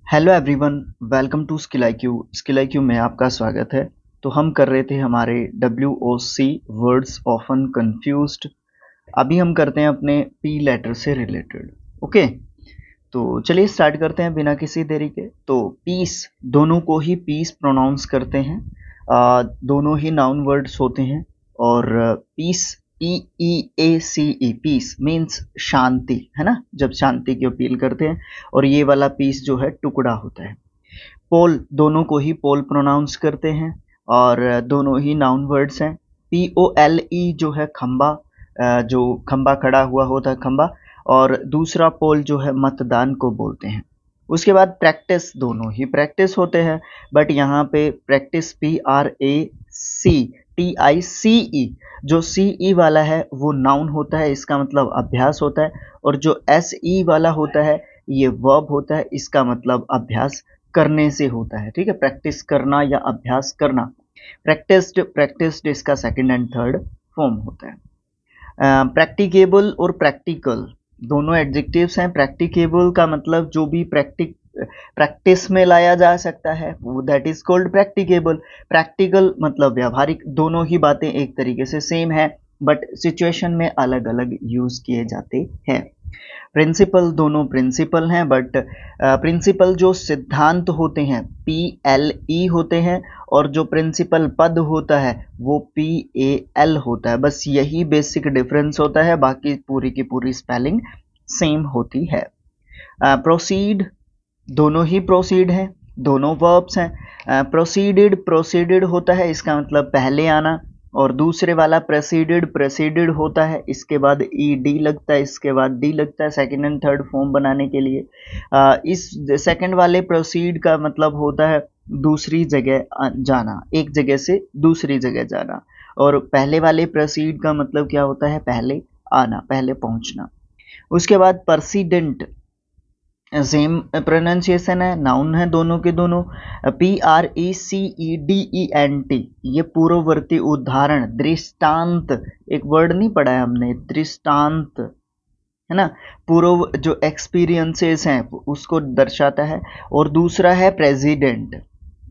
Hello everyone, welcome to skill IQ में आपका स्वागत है। तो हम कर रहे थे हमारे WOC वर्ड्स ऑफन कंफ्यूज्ड। अभी हम करते हैं अपने P लेटर से रिलेटेड। ओके, तो चलिए स्टार्ट करते हैं बिना किसी देरी के। तो पीस, दोनों को ही पीस प्रोनाउंस करते हैं। दोनों ही नाउन वर्ड्स होते हैं। और पीस PEACE पीस मीन्स शांति, है ना, जब शांति की अपील करते हैं। और ये वाला पीस जो है टुकड़ा होता है। पोल, दोनों को ही पोल प्रोनाउंस करते हैं और दोनों ही नाउन वर्ड्स हैं। POLE जो है खंबा, जो खंबा खड़ा हुआ होता है खंबा, और दूसरा पोल जो है मतदान को बोलते हैं। उसके बाद प्रैक्टिस, दोनों ही प्रैक्टिस होते हैं, बट यहाँ पे प्रैक्टिस PRACTICE, जो CE वाला है वो नाउन होता है, इसका मतलब अभ्यास होता है। और जो SE वाला होता है ये वर्ब होता है, इसका मतलब अभ्यास करने से होता है। ठीक है, प्रैक्टिस करना या अभ्यास करना। प्रैक्टिस्ड इसका सेकंड एंड थर्ड फॉर्म होता है। प्रैक्टिकेबल और प्रैक्टिकल दोनों एडजेक्टिव्स हैं। प्रैक्टिकेबल का मतलब जो भी प्रैक्टिस में लाया जा सकता है वो that is called practicable. Practical मतलब व्यावहारिक। दोनों ही बातें एक तरीके से सेम है बट सिचुएशन में अलग अलग यूज किए जाते हैं। प्रिंसिपल, दोनों प्रिंसिपल हैं बट प्रिंसिपल जो सिद्धांत होते हैं PLE होते हैं, और जो प्रिंसिपल पद होता है वो PAL होता है। बस यही बेसिक डिफरेंस होता है, बाकी पूरी की पूरी स्पेलिंग सेम होती है। प्रोसीड, दोनों ही प्रोसीड हैं, दोनों वर्ब्स हैं। प्रोसीडेड होता है, इसका मतलब पहले आना, और दूसरे वाला प्रेसीडेड होता है, इसके बाद ED लगता है, इसके बाद D लगता है सेकंड एंड थर्ड फॉर्म बनाने के लिए। इस सेकंड वाले प्रोसीड का मतलब होता है दूसरी जगह जाना, एक जगह से दूसरी जगह जाना। और पहले वाले प्रोसीड का मतलब क्या होता है, पहले आना, पहले पहुंचना। उसके बाद परसीडेंट, सेम प्रोनाउंसिएशन है, नाउन है दोनों के दोनों। PRECEDENT, ये पूर्ववर्ती उदाहरण, दृष्टांत, एक वर्ड नहीं पढ़ा है हमने, दृष्टांत, है ना, पूर्व जो एक्सपीरियंसेस हैं उसको दर्शाता है। और दूसरा है प्रेसिडेंट,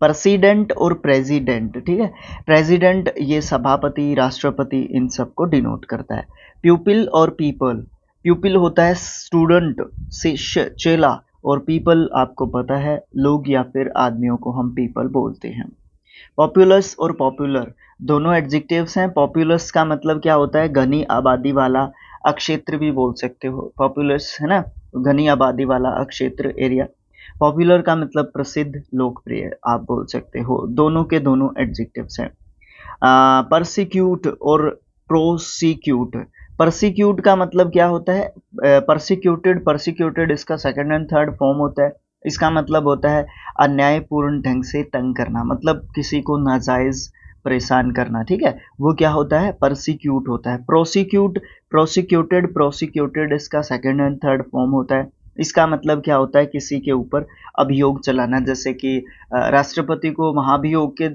प्रेसिडेंट और प्रेसिडेंट। ठीक है, प्रेसिडेंट ये सभापति, राष्ट्रपति, इन सबको डिनोट करता है। प्यूपिल और पीपल, प्यूपिल होता है स्टूडेंट, शिष्य, चेला, और पीपल आपको पता है लोग या फिर आदमियों को हम पीपल बोलते हैं। पॉपुलस और पॉपुलर दोनों एडजेक्टिव्स हैं। पॉपुलस का मतलब क्या होता है, घनी आबादी वाला, अक्षेत्र भी बोल सकते हो पॉपुलस, है ना, घनी आबादी वाला अक्षेत्र, एरिया। पॉपुलर का मतलब प्रसिद्ध, लोकप्रिय आप बोल सकते हो। दोनों के दोनों एडजेक्टिव्स हैं। परसिक्यूट और प्रोसिक्यूट, परसिक्यूट का मतलब क्या होता है, परसिक्यूटेड इसका सेकंड एंड थर्ड फॉर्म होता है। इसका मतलब होता है अन्यायपूर्ण ढंग से तंग करना, मतलब किसी को नाजायज परेशान करना। ठीक है, वो क्या होता है, परसिक्यूट होता है। प्रोसिक्यूटेड इसका सेकंड एंड थर्ड फॉर्म होता है। इसका मतलब क्या होता है, किसी के ऊपर अभियोग चलाना, जैसे कि राष्ट्रपति को महाभियोग के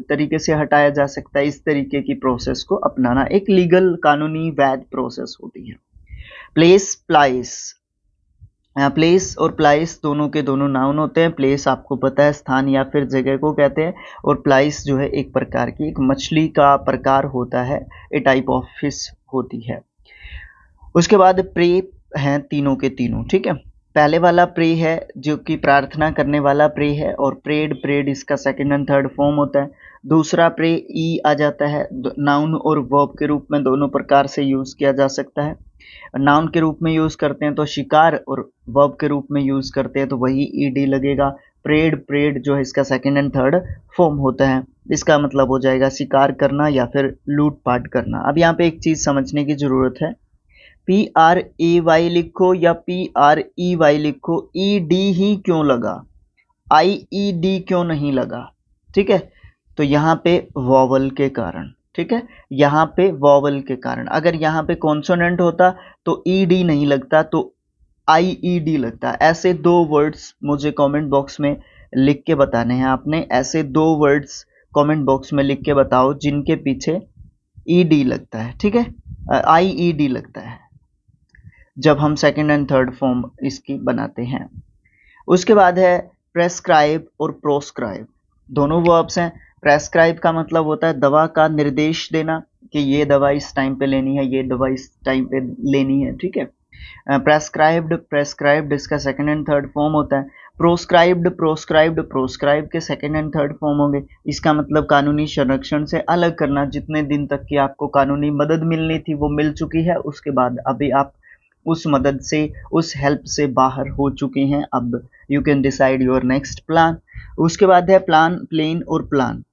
तरीके से हटाया जा सकता है, इस तरीके की प्रोसेस को अपनाना, एक लीगल कानूनी वैध प्रोसेस होती है। प्लेस, प्लाइस, प्लेस और प्लाइस दोनों के दोनों नाउन होते हैं। प्लेस आपको पता है स्थान या फिर जगह को कहते हैं, और प्लाइस जो है एक प्रकार की, एक मछली का प्रकार होता है, ए टाइप ऑफ फिश होती है। उसके बाद प्रे हैं तीनों के तीनों। ठीक है, पहले वाला प्रे है जो कि प्रार्थना करने वाला प्रे है, और प्रेड इसका सेकंड एंड थर्ड फॉर्म होता है। दूसरा प्रे आ जाता है, नाउन और वर्ब के रूप में दोनों प्रकार से यूज किया जा सकता है। नाउन के रूप में यूज करते हैं तो शिकार, और वर्ब के रूप में यूज करते हैं तो वही ED लगेगा। प्रेड जो है इसका सेकंड एंड थर्ड फॉर्म होता है, इसका मतलब हो जाएगा शिकार करना या फिर लूटपाट करना। अब यहाँ पे एक चीज समझने की जरूरत है, PRAY लिखो या PREY लिखो, ED ही क्यों लगा, IED क्यों नहीं लगा। ठीक है, तो यहाँ पे वॉवल के कारण। ठीक है, यहाँ पे वॉवल के कारण, अगर यहाँ पे कॉन्सोनेंट होता तो ED नहीं लगता, तो IED लगता। ऐसे दो वर्ड्स मुझे कमेंट बॉक्स में लिख के बताने हैं आपने, ऐसे दो वर्ड्स कमेंट बॉक्स में लिख के बताओ जिनके पीछे ED लगता है। ठीक है, IED लगता है जब हम सेकंड एंड थर्ड फॉर्म इसकी बनाते हैं। उसके बाद है प्रेस्क्राइब और प्रोस्क्राइब, दोनों वर्ब्स हैं। प्रेस्क्राइब का मतलब होता है दवा का निर्देश देना कि ये दवा इस टाइम पे लेनी है, ये दवा इस टाइम पे लेनी है, ठीक है। प्रेस्क्राइब्ड इसका सेकंड एंड थर्ड फॉर्म होता है। प्रोस्क्राइब्ड के सेकंड एंड थर्ड फॉर्म होंगे। इसका मतलब कानूनी संरक्षण से अलग करना, जितने दिन तक की आपको कानूनी मदद मिलनी थी वो मिल चुकी है, उसके बाद अभी आप उस मदद से, उस हेल्प से बाहर हो चुके हैं, अब you can decide your next plan. उसके बाद है प्लान, प्लेन और प्लान।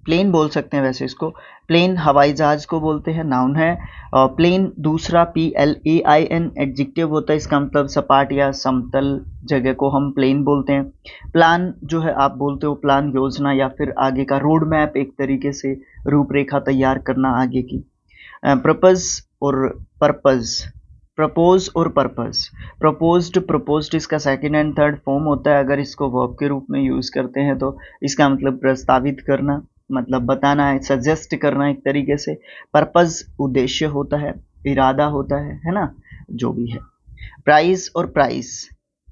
प्लेन बोल सकते हैं वैसे इसको, प्लेन हवाई जहाज को बोलते हैं, नाउन है। प्लेन दूसरा PLAIN एडजेक्टिव होता है, इसका मतलब सपाट या समतल जगह को हम प्लेन बोलते हैं। प्लान जो है आप बोलते हो प्लान, योजना या फिर आगे का रोड मैप, एक तरीके से रूपरेखा तैयार करना आगे की। प्रपोज और पर्पस, प्रपोज और पर्पस। प्रपोज्ड इसका सेकंड एंड थर्ड फॉर्म होता है। अगर इसको वर्ब के रूप में यूज करते हैं तो इसका मतलब प्रस्तावित करना, मतलब बताना है, सजेस्ट करना एक तरीके से। पर्पस उद्देश्य होता है, इरादा होता है ना, जो भी है। प्राइस और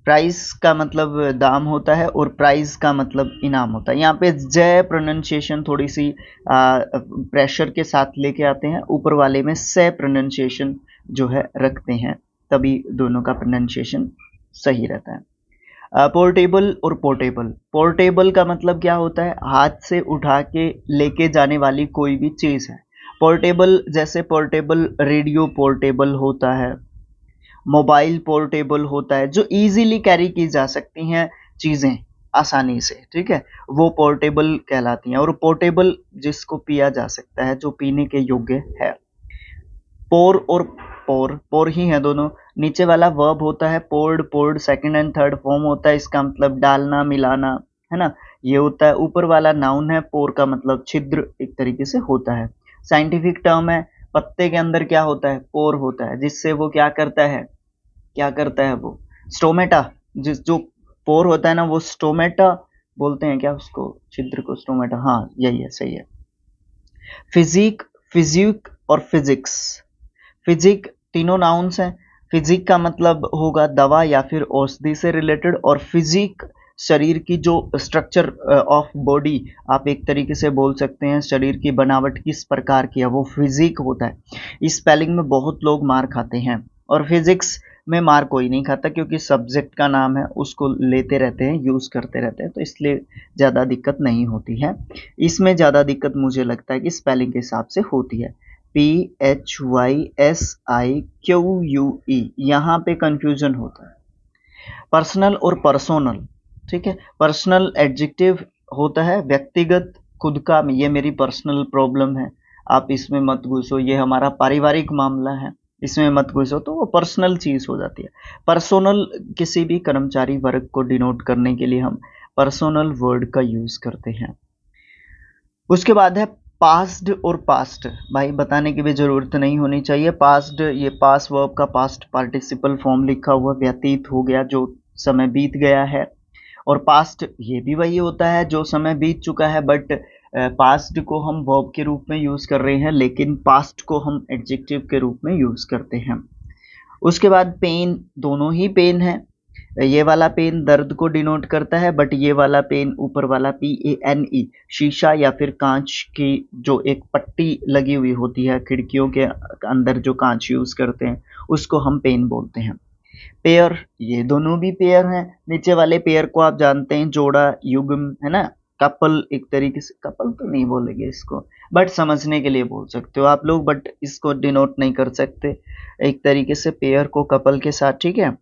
प्राइस का मतलब दाम होता है और प्राइज का मतलब इनाम होता है। यहाँ पे जय प्रोनाउंसिएशन थोड़ी सी प्रेशर के साथ लेके आते हैं, ऊपर वाले में से प्रोनाउंसिएशन जो है रखते हैं, तभी दोनों का प्रोनाउंसिएशन सही रहता है। पोर्टेबल और पोर्टेबल का मतलब क्या होता है, हाथ से उठा के लेके जाने वाली कोई भी चीज है। पोर्टेबल जैसे पोर्टेबल रेडियो पोर्टेबल होता है, मोबाइल पोर्टेबल होता है, जो इजीली कैरी की जा सकती हैं चीजें आसानी से, ठीक है, वो पोर्टेबल कहलाती हैं। और पोर्टेबल जिसको पिया जा सकता है, जो पीने के योग्य है। पोर और पोर ही है दोनों। नीचे वाला वर्ब होता है poured second and third form होता है, इसका मतलब डालना, मिलाना, है ना, ये होता है। ऊपर वाला नाउन है, पोर का मतलब छिद्र एक तरीके से होता है। साइंटिफिक टर्म है, पत्ते के अंदर क्या होता है, पोर होता है, जिससे वो क्या करता है वो स्टोमेटा, जो पोर होता है ना, वो स्टोमेटा बोलते हैं क्या उसको, छिद्र को स्टोमेटा, हाँ यही है, सही है। फिजिक और फिजिक तीनों नाउन्स हैं। फिजिक का मतलब होगा दवा या फिर औषधि से रिलेटेड, और फिजिक शरीर की जो स्ट्रक्चर ऑफ बॉडी, आप एक तरीके से बोल सकते हैं शरीर की बनावट किस प्रकार की है, वो फिजिक होता है। इस स्पेलिंग में बहुत लोग मार खाते हैं, और फिजिक्स में मार कोई नहीं खाता, क्योंकि सब्जेक्ट का नाम है, उसको लेते रहते हैं, यूज करते रहते हैं, तो इसलिए ज़्यादा दिक्कत नहीं होती है। इसमें ज़्यादा दिक्कत मुझे लगता है कि स्पेलिंग के हिसाब से होती है। PHYSIQUE, यहाँ पे कंफ्यूजन होता है। पर्सनल और पर्सोनल, ठीक है। पर्सनल एडजेक्टिव होता है व्यक्तिगत, खुद का, ये मेरी पर्सनल प्रॉब्लम है, आप इसमें मत घुसो, ये हमारा पारिवारिक मामला है, इसमें मत घुसो, तो वो पर्सनल चीज हो जाती है। पर्सोनल किसी भी कर्मचारी वर्ग को डिनोट करने के लिए हम पर्सोनल वर्ड का यूज करते हैं। उसके बाद है पास्ड और पास्ट, भाई बताने की भी जरूरत नहीं होनी चाहिए। पास्ड, ये पास वर्ब का पास्ट पार्टिसिपल फॉर्म लिखा हुआ, व्यतीत हो गया, जो समय बीत गया है। और पास्ट ये भी वही होता है जो समय बीत चुका है, बट पास्ट को हम वर्ब के रूप में यूज कर रहे हैं, लेकिन पास्ट को हम एडजेक्टिव के रूप में यूज करते हैं। उसके बाद पेन, दोनों ही पेन है। ये वाला पेन दर्द को डिनोट करता है, बट ये वाला पेन ऊपर वाला PANE, शीशा या फिर कांच की जो एक पट्टी लगी हुई होती है खिड़कियों के अंदर, जो कांच यूज करते हैं, उसको हम पेन बोलते हैं। पेयर, ये दोनों भी पेयर हैं। नीचे वाले पेयर को आप जानते हैं, जोड़ा, युग्म, है ना, कपल, एक तरीके से, कपल तो नहीं बोलेंगे इसको, बट समझने के लिए बोल सकते हो आप लोग, बट इसको डिनोट नहीं कर सकते एक तरीके से पेयर को कपल के साथ, ठीक है।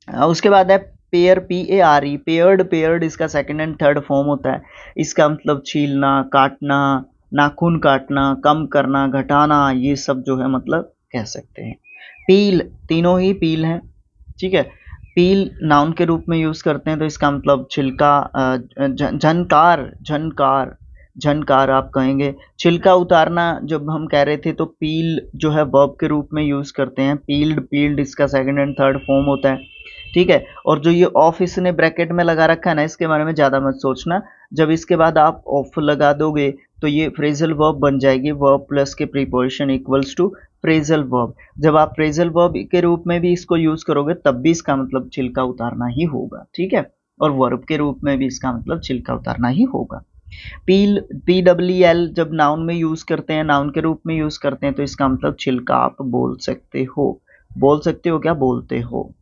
उसके बाद है पेयर, PARE, पेयर्ड इसका सेकंड एंड थर्ड फॉर्म होता है। इसका मतलब छीलना, काटना, नाखून काटना, कम करना, घटाना, ये सब जो है मतलब कह सकते हैं। पील, तीनों ही पील हैं, ठीक है। पील नाउन के रूप में यूज करते हैं, तो इसका मतलब छिलका, झनकार आप कहेंगे। छिलका उतारना जब हम कह रहे थे, तो पील जो है वर्ब के रूप में यूज करते हैं। पील्ड इसका सेकंड एंड थर्ड फॉर्म होता है, ठीक है। और जो ये ऑफ इसने ब्रैकेट में लगा रखा है ना, इसके बारे में ज्यादा मत सोचना, जब इसके बाद आप ऑफ लगा दोगे तो ये फ्रेजल वर्ब बन जाएगी, वर्ब प्लस के preposition equals to phrasal verb, जब आप फ्रेजल वर्ब के रूप में भी इसको यूज करोगे तब भी इसका मतलब छिलका उतारना ही होगा, ठीक है। और वर्ब के रूप में भी इसका मतलब छिलका उतारना ही होगा। पील, PWL जब नाउन में यूज करते हैं, नाउन के रूप में यूज करते हैं, तो इसका मतलब छिलका आप बोल सकते हो। बोल सकते हो क्या? बोलते हो।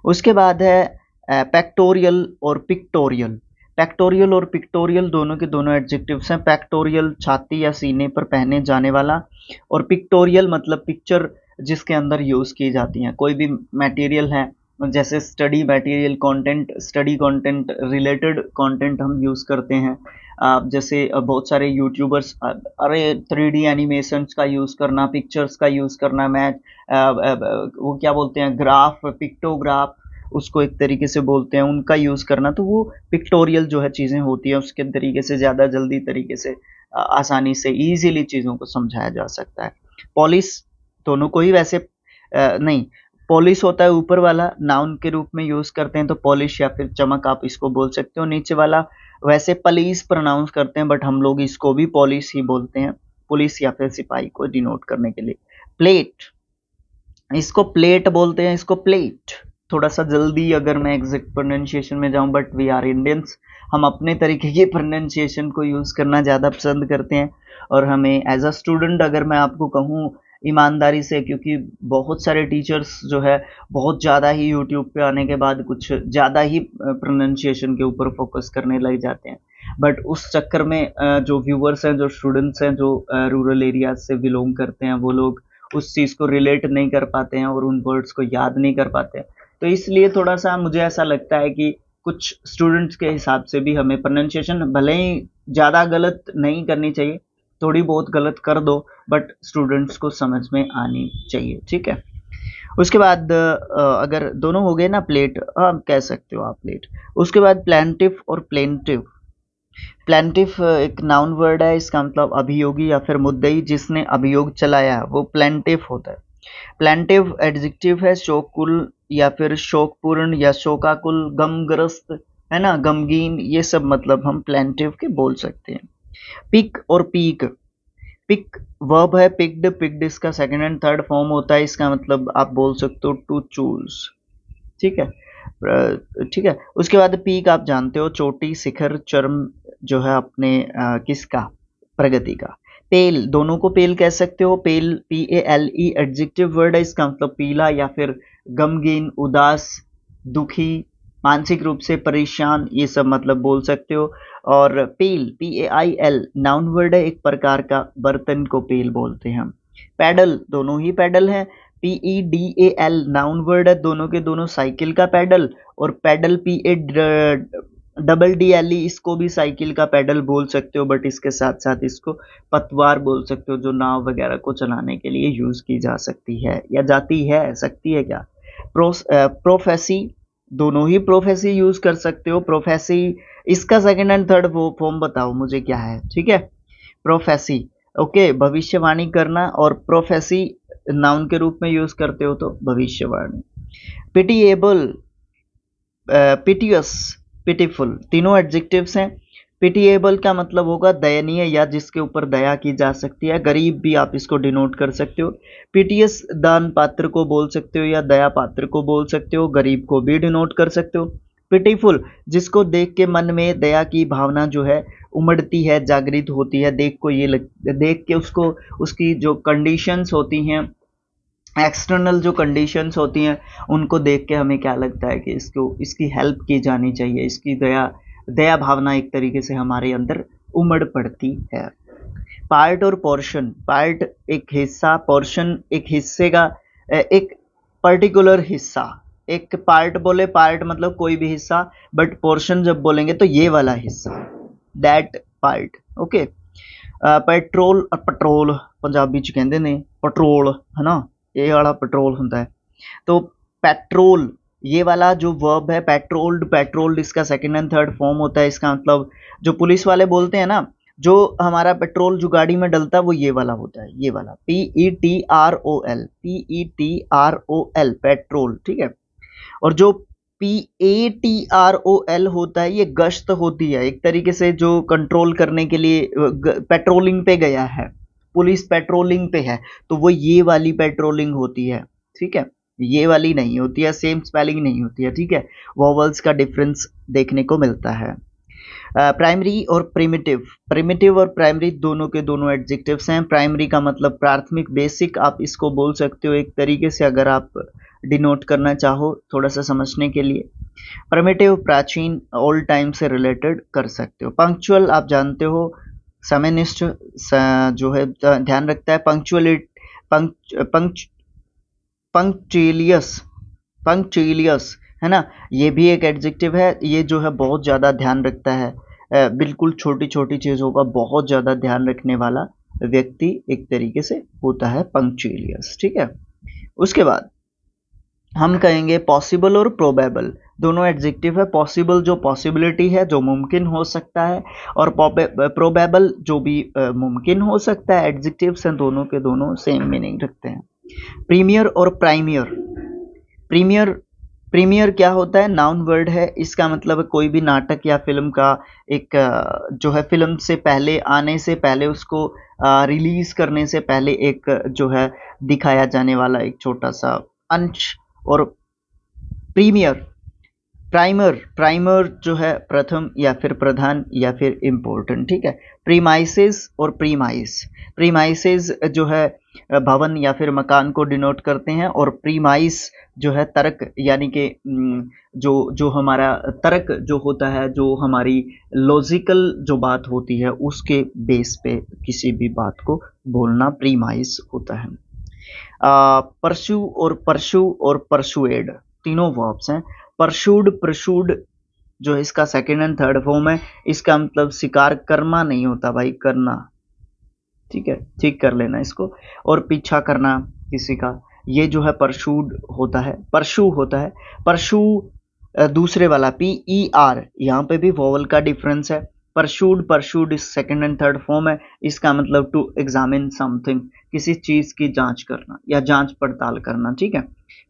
उसके बाद है पैक्टोरियल और पिक्टोरियल। पैक्टोरियल और पिक्टोरियल दोनों के दोनों एडजेक्टिव्स हैं। पैक्टोरियल छाती या सीने पर पहने जाने वाला, और पिक्टोरियल मतलब पिक्चर जिसके अंदर यूज की जाती हैं। कोई भी मटेरियल है, जैसे study material, content, study content, related content हम यूज करते हैं। जैसे बहुत सारे यूट्यूबर्स, अरे 3D एनिमेशंस का यूज करना, पिक्चर्स का यूज करना, मैच, वो क्या बोलते हैं, ग्राफ, पिक्टोग्राफ, उसको एक तरीके से बोलते हैं, उनका यूज करना, तो वो पिक्टोरियल जो है चीजें होती है, उसके तरीके से ज्यादा जल्दी तरीके से आसानी से इजीली चीजों को समझाया जा सकता है। पॉलिश दोनों को ही वैसे नहीं, पॉलिश होता है ऊपर वाला, नाउन के रूप में यूज करते हैं तो पॉलिश या फिर चमक आप इसको बोल सकते हो। नीचे वाला वैसे पलीस प्रोनाउंस करते हैं, बट हम लोग इसको भी पॉलिश ही बोलते हैं, पुलिस या फिर सिपाही को डिनोट करने के लिए। प्लेट, इसको प्लेट बोलते हैं, इसको प्लेट। थोड़ा सा जल्दी अगर मैं एग्जैक्ट प्रोनाउंसिएशन में जाऊं, बट वी आर इंडियंस, हम अपने तरीके के प्रोनाउंसिएशन को यूज करना ज्यादा पसंद करते हैं। और हमें एज अ स्टूडेंट अगर मैं आपको कहूँ ईमानदारी से, क्योंकि बहुत सारे टीचर्स जो है बहुत ज़्यादा ही यूट्यूब पे आने के बाद कुछ ज़्यादा ही प्रोनाउंसिएशन के ऊपर फोकस करने लग जाते हैं, बट उस चक्कर में जो व्यूअर्स हैं, जो स्टूडेंट्स हैं, जो रूरल एरिया से बिलोंग करते हैं, वो लोग उस चीज़ को रिलेट नहीं कर पाते हैं और उन वर्ड्स को याद नहीं कर पाते हैं। तो इसलिए थोड़ा सा मुझे ऐसा लगता है कि कुछ स्टूडेंट्स के हिसाब से भी हमें प्रोनाउंसिएशन भले ही ज़्यादा गलत नहीं करनी चाहिए, थोड़ी बहुत गलत कर दो, बट स्टूडेंट्स को समझ में आनी चाहिए, ठीक है। उसके बाद अगर दोनों हो गए ना, प्लेट, हाँ कह सकते हो आप प्लेट। उसके बाद प्लेंटिफ और प्लेंटिव। प्लेंटिफ एक नाउन वर्ड है, इसका मतलब अभियोगी या फिर मुद्दई, जिसने अभियोग चलाया, वो प्लेंटिफ होता है। प्लेंटिव एडजेक्टिव है, शोककुल या फिर शोकपूर्ण या शोकाकुल, गमग्रस्त, है ना, गमगीन, ये सब मतलब हम प्लेंटिव के बोल सकते हैं। पिक और पीक, पिक वर्ब है, पिक्ड, पिक्ड इसका सेकंड एंड थर्ड फॉर्म होता है, इसका मतलब आप बोल सकते हो टू चूज, ठीक है। ठीक है। उसके बाद पीक आप जानते हो, चोटी, शिखर, चरम जो है अपने किसका, प्रगति का। पेल, दोनों को पेल कह सकते हो, पेल PALE एडजेक्टिव वर्ड है, इसका मतलब पीला या फिर गमगीन, उदास, दुखी, मानसिक रूप से परेशान, ये सब मतलब बोल सकते हो। और पेल PAIL नाउन वर्ड है, एक प्रकार का बर्तन को पेल बोलते हैं हम। पैडल, दोनों ही पैडल हैं, PEDAL नाउन वर्ड है, दोनों के दोनों साइकिल का पैडल। और पैडल PADDLE इसको भी साइकिल का पैडल बोल सकते हो, बट इसके साथ साथ इसको पतवार बोल सकते हो, जो नाव वगैरह को चलाने के लिए यूज की जा सकती है, या जाती है, सकती है क्या। प्रोफेसी, दोनों ही प्रोफेसी यूज कर सकते हो। प्रोफेसी, इसका सेकंड एंड थर्ड फॉर्म बताओ मुझे क्या है, ठीक है। प्रोफेसी, ओके, भविष्यवाणी करना, और प्रोफेसी नाउन के रूप में यूज करते हो तो भविष्यवाणी। पिटीएबल, पिटियस, पिटीफुल, तीनों एडजेक्टिव्स हैं। पिटीएबल का मतलब होगा दयनीय या जिसके ऊपर दया की जा सकती है। गरीब भी आप इसको डिनोट कर सकते हो। पिटियस दान पात्र को बोल सकते हो या दया पात्र को बोल सकते हो, गरीब को भी डिनोट कर सकते हो। पिटीफुल, जिसको देख के मन में दया की भावना जो है उमड़ती है, जागृत होती है, देख के उसको, उसकी जो कंडीशंस होती हैं, एक्सटर्नल जो कंडीशंस होती हैं, उनको देख के हमें क्या लगता है कि इसकी हेल्प की जानी चाहिए, इसकी दया भावना एक तरीके से हमारे अंदर उमड़ पड़ती है। पार्ट और पोर्शन, पार्ट एक हिस्सा, पोर्शन एक हिस्से का एक पर्टिकुलर हिस्सा। एक पार्ट बोले, पार्ट मतलब कोई भी हिस्सा, बट पोर्शन जब बोलेंगे तो ये वाला हिस्सा, दैट पार्ट, ओके। पेट्रोल और पेट्रोल पंजाबी च कहंदे ने पेट्रोल, है ना, ये वाला पेट्रोल होता है। तो पेट्रोल, ये वाला जो वर्ब है, पेट्रोल्ड, पेट्रोल्ड इसका सेकंड एंड थर्ड फॉर्म होता है। इसका मतलब जो पुलिस वाले बोलते हैं ना, जो हमारा पेट्रोल जो गाड़ी में डलता है वो ये वाला होता है, ये वाला PETROL, PETROL पेट्रोल, ठीक है। और जो PATROL होता है, ये गश्त होती है, एक तरीके से जो कंट्रोल करने के लिए पेट्रोलिंग पे गया है, पुलिस पेट्रोलिंग पे है तो वो ये वाली पेट्रोलिंग होती है, ठीक है, ये वाली नहीं होती है, सेम स्पेलिंग नहीं होती है, ठीक है, वोवल्स का डिफरेंस देखने को मिलता है। प्राइमरी और प्रिमिटिव, प्रिमिटिव और प्राइमरी दोनों के दोनों एडजेक्टिव्स हैं। प्राइमरी का मतलब प्राथमिक, बेसिक, आप इसको बोल सकते हो एक तरीके से अगर आप डिनोट करना चाहो थोड़ा सा समझने के लिए। प्रिमिटिव प्राचीन, ओल्ड टाइम से रिलेटेड कर सकते हो। पंक्चुअल आप जानते हो समयनिष्ठ जो है ध्यान रखता है। पंक्चुअलियस, पंक्चुअलियस है ना, ये भी एक एडजेक्टिव है। ये जो है बहुत ज़्यादा ध्यान रखता है, बिल्कुल छोटी छोटी चीज़ों का बहुत ज़्यादा ध्यान रखने वाला व्यक्ति एक तरीके से होता है पंक्चुअलियस, ठीक है। उसके बाद हम कहेंगे पॉसिबल और प्रोबेबल, दोनों एडजेक्टिव है। पॉसिबल जो पॉसिबिलिटी है, जो मुमकिन हो सकता है, और प्रोबेबल जो भी मुमकिन हो सकता है। एडजेक्टिव्स हैं दोनों के दोनों सेम मीनिंग रखते हैं। प्रीमियर और प्राइमियर, प्रीमियर, प्रीमियर क्या होता है, नाउन वर्ड है। इसका मतलब है कोई भी नाटक या फिल्म का एक जो है फिल्म से पहले आने से पहले, उसको रिलीज करने से पहले एक जो है दिखाया जाने वाला एक छोटा सा अंश। और प्रीमियर, प्राइमर, प्राइमर जो है प्रथम या फिर प्रधान या फिर इम्पोर्टेंट, ठीक है। प्रीमाइसेस और प्रीमाइस, प्रीमाइसेस जो है भवन या फिर मकान को डिनोट करते हैं, और प्रीमाइस जो है तर्क, यानी कि जो हमारा तर्क जो होता है, जो हमारी लॉजिकल जो बात होती है उसके बेस पे किसी भी बात को बोलना प्रीमाइस होता है। परस्यू और परसुएड तीनों वर्ब्स हैं। परशूड, प्रशूड जो है इसका सेकेंड एंड थर्ड फॉर्म है। इसका मतलब शिकार करना नहीं होता भाई, करना, ठीक है, ठीक कर लेना इसको। और पीछा करना किसी का, ये जो है परशूड होता है, परशु होता है। परशु दूसरे वाला PER, यहाँ पे भी वोवल का डिफरेंस है। परशूड, परशूड इस सेकेंड एंड थर्ड फॉर्म है। इसका मतलब टू एग्जामिन समथिंग, किसी चीज की जांच करना या जांच पड़ताल करना, ठीक है।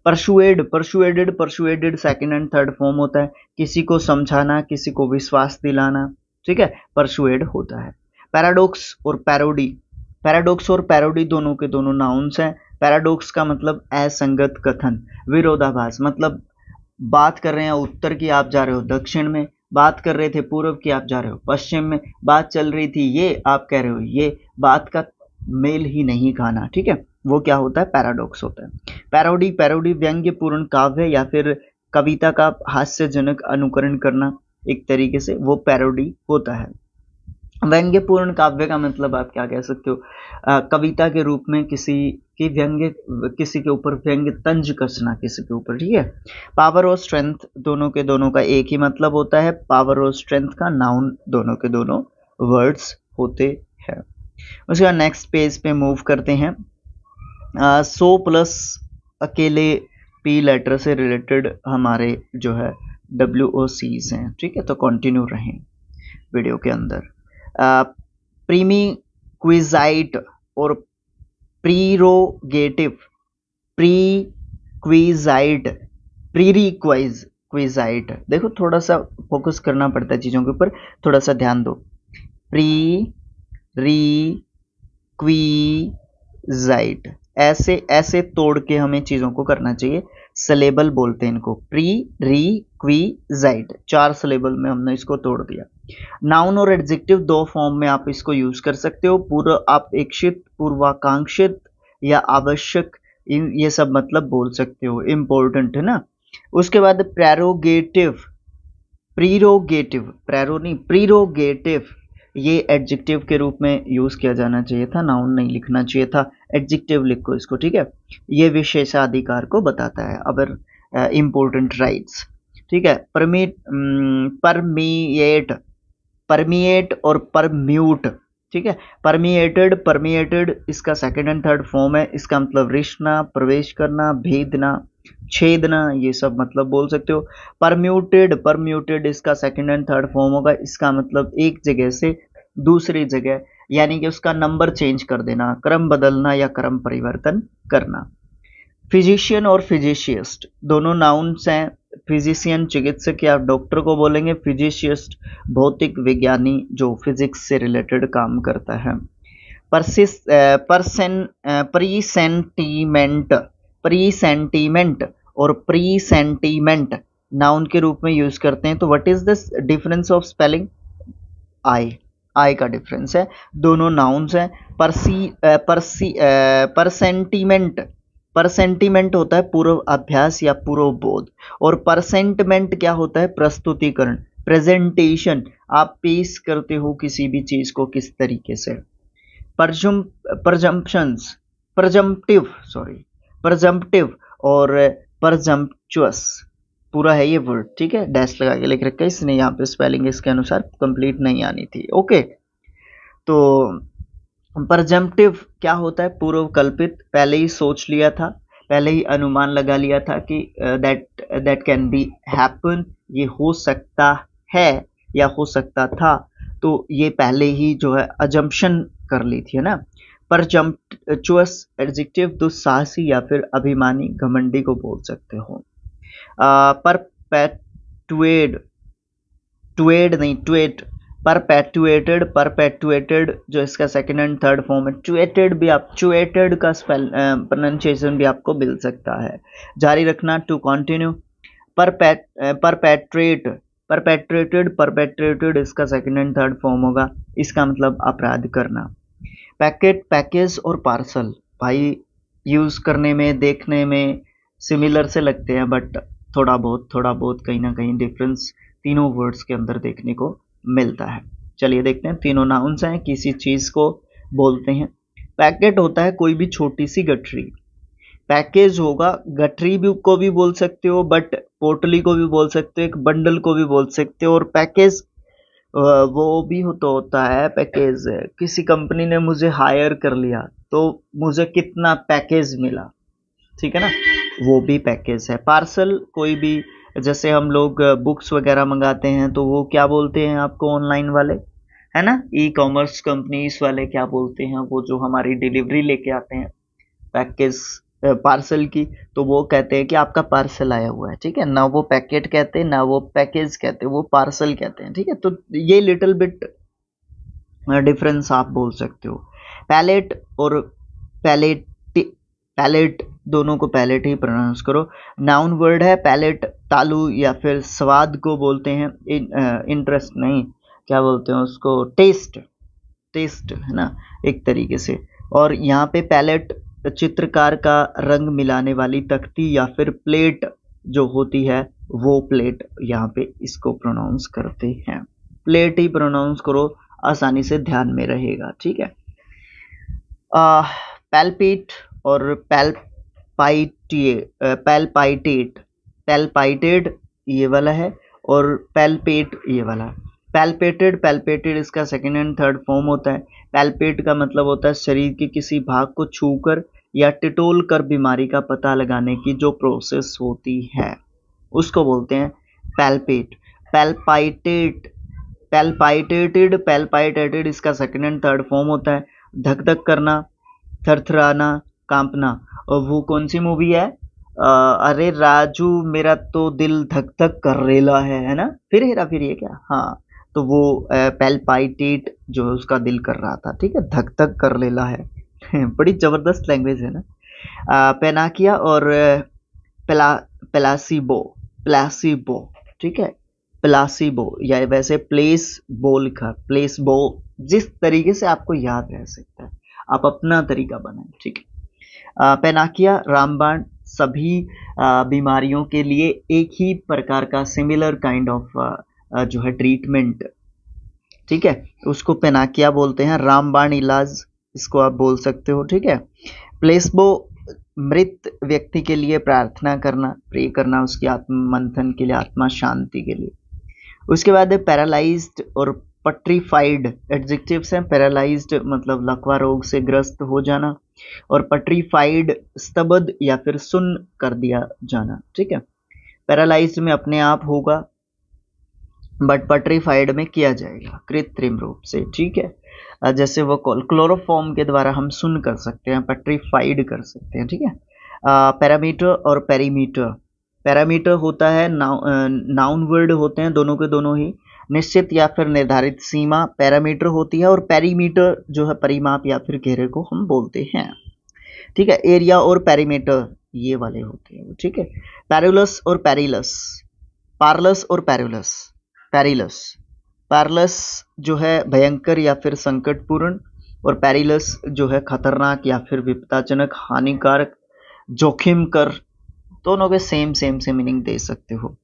Persuade, persuaded, persuaded second and third form होता है, किसी को समझाना, किसी को विश्वास दिलाना, ठीक है, परसुएड होता है। पैराडॉक्स और पैरोडी, पैराडॉक्स और पैरोडी दोनों के दोनों नाउन्स हैं। पैराडॉक्स का मतलब असंगत कथन, विरोधाभास, मतलब बात कर रहे हैं उत्तर की, आप जा रहे हो दक्षिण में, बात कर रहे थे पूर्व की, आप जा रहे हो पश्चिम में, बात चल रही थी ये, आप कह रहे हो ये, बात का मेल ही नहीं खाना, ठीक है, वो क्या होता है, पैराडॉक्स होता है। पैरोडी, पैरोडी व्यंग्यपूर्ण काव्य या फिर कविता का हास्यजनक अनुकरण करना एक तरीके से, वो पैरोडी होता है। व्यंग्यपूर्ण काव्य का मतलब आप क्या कह सकते हो, कविता के रूप में किसी की व्यंग्य, किसी के ऊपर व्यंग्य तंज कसना किसी के ऊपर, ठीक है। पावर और स्ट्रेंथ दोनों के दोनों का एक ही मतलब होता है। पावर और स्ट्रेंथ का नाउन दोनों के दोनों वर्ड्स होते हैं। उसके बाद नेक्स्ट पेज पे मूव करते हैं। 100 प्लस अकेले P लेटर से रिलेटेड हमारे जो है WOCs हैं, ठीक है, तो कंटिन्यू रहें वीडियो के अंदर। प्रीमिक्विजाइट और प्रीरोगेटिव, प्रीक्विजाइट, प्रीरिक्वाइजाइट, देखो थोड़ा सा फोकस करना पड़ता है चीज़ों के ऊपर, थोड़ा सा ध्यान दो। प्रीरिक्विजाइट, ऐसे ऐसे तोड़ के हमें चीज़ों को करना चाहिए। सिलेबल बोलते हैं इनको, प्रीरिक्विजाइट, 4 सिलेबल में हमने इसको तोड़ दिया। नाउन और एडजेक्टिव दो फॉर्म में आप इसको यूज कर सकते हो, पूर्व अपेक्षित, पूर्वाकांक्षित या आवश्यक, ये सब मतलब बोल सकते हो, इंपॉर्टेंट है ना। उसके बाद प्रेरोगेटिव, प्रीरोगेटिव, प्रेरो नहीं प्रीरोगेटिव, ये एडजेक्टिव के रूप में यूज किया जाना चाहिए था, नाउन नहीं लिखना चाहिए था, एडजेक्टिव लिखो इसको, ठीक है। ये विशेषाधिकार को बताता है, अगर इंपॉर्टेंट राइट्स, ठीक है। परमिएट, परमिएट और परम्यूट, ठीक है। परमिएटेड, परमिएटेड इसका सेकेंड एंड थर्ड फॉर्म है। इसका मतलब रिश्तना, प्रवेश करना, भेदना, छेदना, ये सब मतलब बोल सकते हो। परम्यूटेड, परम्यूटेड इसका सेकेंड एंड थर्ड फॉर्म होगा। इसका मतलब एक जगह से दूसरी जगह, यानी कि उसका नंबर चेंज कर देना, क्रम बदलना या क्रम परिवर्तन करना। फिजिशियन और फिजिशियस्ट दोनों नाउन्स हैं। फिजिशियन चिकित्सक या डॉक्टर को बोलेंगे, फिजिशियस्ट भौतिक विज्ञानी जो फिजिक्स से रिलेटेड काम करता है। प्रीसेंटीमेंट, प्रीसेंटीमेंट और प्रीसेंटीमेंट नाउन के रूप में यूज करते हैं। तो what is this difference of spelling? I, I का डिफरेंस है, दोनों नाउन्स हैं। परसेंटीमेंट, परसेंटीमेंट होता है पूर्व अभ्यास या पूर्व बोध, और परसेंटमेंट क्या होता है? प्रस्तुतिकरण, प्रेजेंटेशन, आप पेश करते हो किसी भी चीज को किस तरीके से। प्रजम्पशंस, प्रजम्पटिव, सॉरी, प्रजम्पटिव और प्रजम्पचुअस, पूरा है ये वर्ड, ठीक है, डैश लगा के लिख रखा है इसने, यहाँ पे स्पेलिंग इसके अनुसार कंप्लीट नहीं आनी थी। ओके, तो प्रजम्पटिव क्या होता है? पूर्व कल्पित, पहले ही सोच लिया था, पहले ही अनुमान लगा लिया था कि दैट कैन बी हैपन, ये हो सकता है या हो सकता था, तो ये पहले ही जो है अजम्पशन कर ली थी, है ना। परजम्पचुअस एडजेक्टिव दुस्साहसी या फिर अभिमानी, घमंडी को बोल सकते हो। परपेटुएड, टुएड नहीं, टुएट, परपेटुएटेड, परपेटुएटेड जो इसका सेकंड एंड थर्ड फॉर्म है। टुएटेड भी आप, टुएटेड का प्रोनाउंसिएशन भी आपको मिल सकता है। जारी रखना, टू कंटिन्यू। परपेट्रेट, परपेट्रेटेड, परपेट्रेटेड इसका सेकंड एंड थर्ड फॉर्म होगा, इसका मतलब अपराध करना। पैकेट, पैकेज और पार्सल, भाई यूज करने में, देखने में सिमिलर से लगते हैं, बट थोड़ा बहुत कहीं ना कहीं डिफरेंस तीनों वर्ड्स के अंदर देखने को मिलता है। चलिए देखते हैं, तीनों नाउन्स हैं, किसी चीज को बोलते हैं। पैकेट होता है कोई भी छोटी सी गठरी, पैकेज होगा गठरी भी को भी बोल सकते हो, बट पोटली को भी बोल सकते हो, एक बंडल को भी बोल सकते हो। और पैकेज वो भी तो होता है, पैकेज किसी कंपनी ने मुझे हायर कर लिया तो मुझे कितना पैकेज मिला, ठीक है ना, वो भी पैकेज है। पार्सल कोई भी, जैसे हम लोग बुक्स वगैरह मंगाते हैं तो वो क्या बोलते हैं आपको, ऑनलाइन वाले, है ना, ई कॉमर्स कंपनीज वाले क्या बोलते हैं, वो जो हमारी डिलीवरी लेके आते हैं पैकेज पार्सल की, तो वो कहते हैं कि आपका पार्सल आया हुआ है, ठीक है ना, वो पैकेट कहते हैं ना, वो पैकेज कहते हैं, वो पार्सल कहते हैं, ठीक है। तो ये लिटिल बिट डिफरेंस आप बोल सकते हो। पैलेट और पैलेट, पैलेट दोनों को पैलेट ही प्रोनाउंस करो। नाउन वर्ड है पैलेट, तालू या फिर स्वाद को बोलते हैं, इंटरेस्ट नहीं, क्या बोलते हैं उसको, टेस्ट, टेस्ट है ना एक तरीके से। और यहाँ पे पैलेट चित्रकार का रंग मिलाने वाली तख्ती या फिर प्लेट जो होती है, वो प्लेट यहाँ पे इसको प्रोनाउंस करते हैं। प्लेट ही प्रोनाउंस करो, आसानी से ध्यान में रहेगा, ठीक है। पैल्पेट और पैल्पाइटेट, पैल्पाइटेड ये वाला है और पैल्पेट ये वाला। पैल्पेटेड, पैल्पेटेड इसका सेकंड एंड थर्ड फॉर्म होता है। पैल्पेट का मतलब होता है शरीर के किसी भाग को छूकर या टिटोल कर बीमारी का पता लगाने की जो प्रोसेस होती है, उसको बोलते हैं पैल्पेट। पैल्पाइटेट, पैल्पाइटेटेड, पैल्पाइटेटेड इसका सेकंड एंड थर्ड फॉर्म होता है धक धक करना, थरथराना, कांपना। और वो कौन सी मूवी है, अरे राजू मेरा तो दिल धक धक कर रेला है ना, फिर हेरा फिर ये क्या, हाँ, तो वो पैल्पाइटेट जो है उसका दिल कर रहा था, ठीक है, धक धक कर लेला है। बड़ी जबरदस्त लैंग्वेज है ना। पेनाकिया और प्लासिबो, प्लासिबो, ठीक है, प्लासिबो, या वैसे प्लेस बो लिखा, प्लेस बो, जिस तरीके से आपको याद रह सकता है आप अपना तरीका बनाएं, ठीक है। पेनाकिया, रामबाण, सभी बीमारियों के लिए एक ही प्रकार का सिमिलर काइंड ऑफ जो है ट्रीटमेंट, ठीक है, उसको पेनाकिया बोलते हैं। रामबाण इलाज इसको आप बोल सकते हो, ठीक है। प्लेसबो, मृत व्यक्ति के लिए प्रार्थना करना, प्रे करना उसकी आत्म मंथन के लिए, आत्मा शांति के लिए। उसके बाद है पैरालाइज्ड और पट्रीफाइड, एडजेक्टिव्स हैं। पैरालाइज्ड मतलब लकवा रोग से ग्रस्त हो जाना, और पट्रीफाइड स्तब्ध या फिर सुन्न कर दिया जाना, ठीक है। पैरालाइज्ड में अपने आप होगा, बट पट्रीफाइड में किया जाएगा कृत्रिम रूप से, ठीक है। जैसे वो क्लोरोफॉर्म के द्वारा हम सुन्न कर सकते हैं, पट्रीफाइड कर सकते हैं, ठीक है। पैरामीटर और पेरीमीटर, पैरामीटर होता है नाउन वर्ड होते हैं दोनों के दोनों ही। निश्चित या फिर निर्धारित सीमा पैरामीटर होती है, और पेरीमीटर जो है परिमाप या फिर घेरे को हम बोलते हैं। ठीक है, एरिया और पेरीमीटर ये वाले होते हैं, ठीक है। पैरुलस और पेरिलस, पार्लस और पेरुलस, पेरिलस, पार्लस जो है भयंकर या फिर संकटपूर्ण, और पेरिलस जो है खतरनाक या फिर विपदाजनक, हानिकारक, जोखिम कर। दोनों के सेम सेम से मीनिंग दे सकते हो।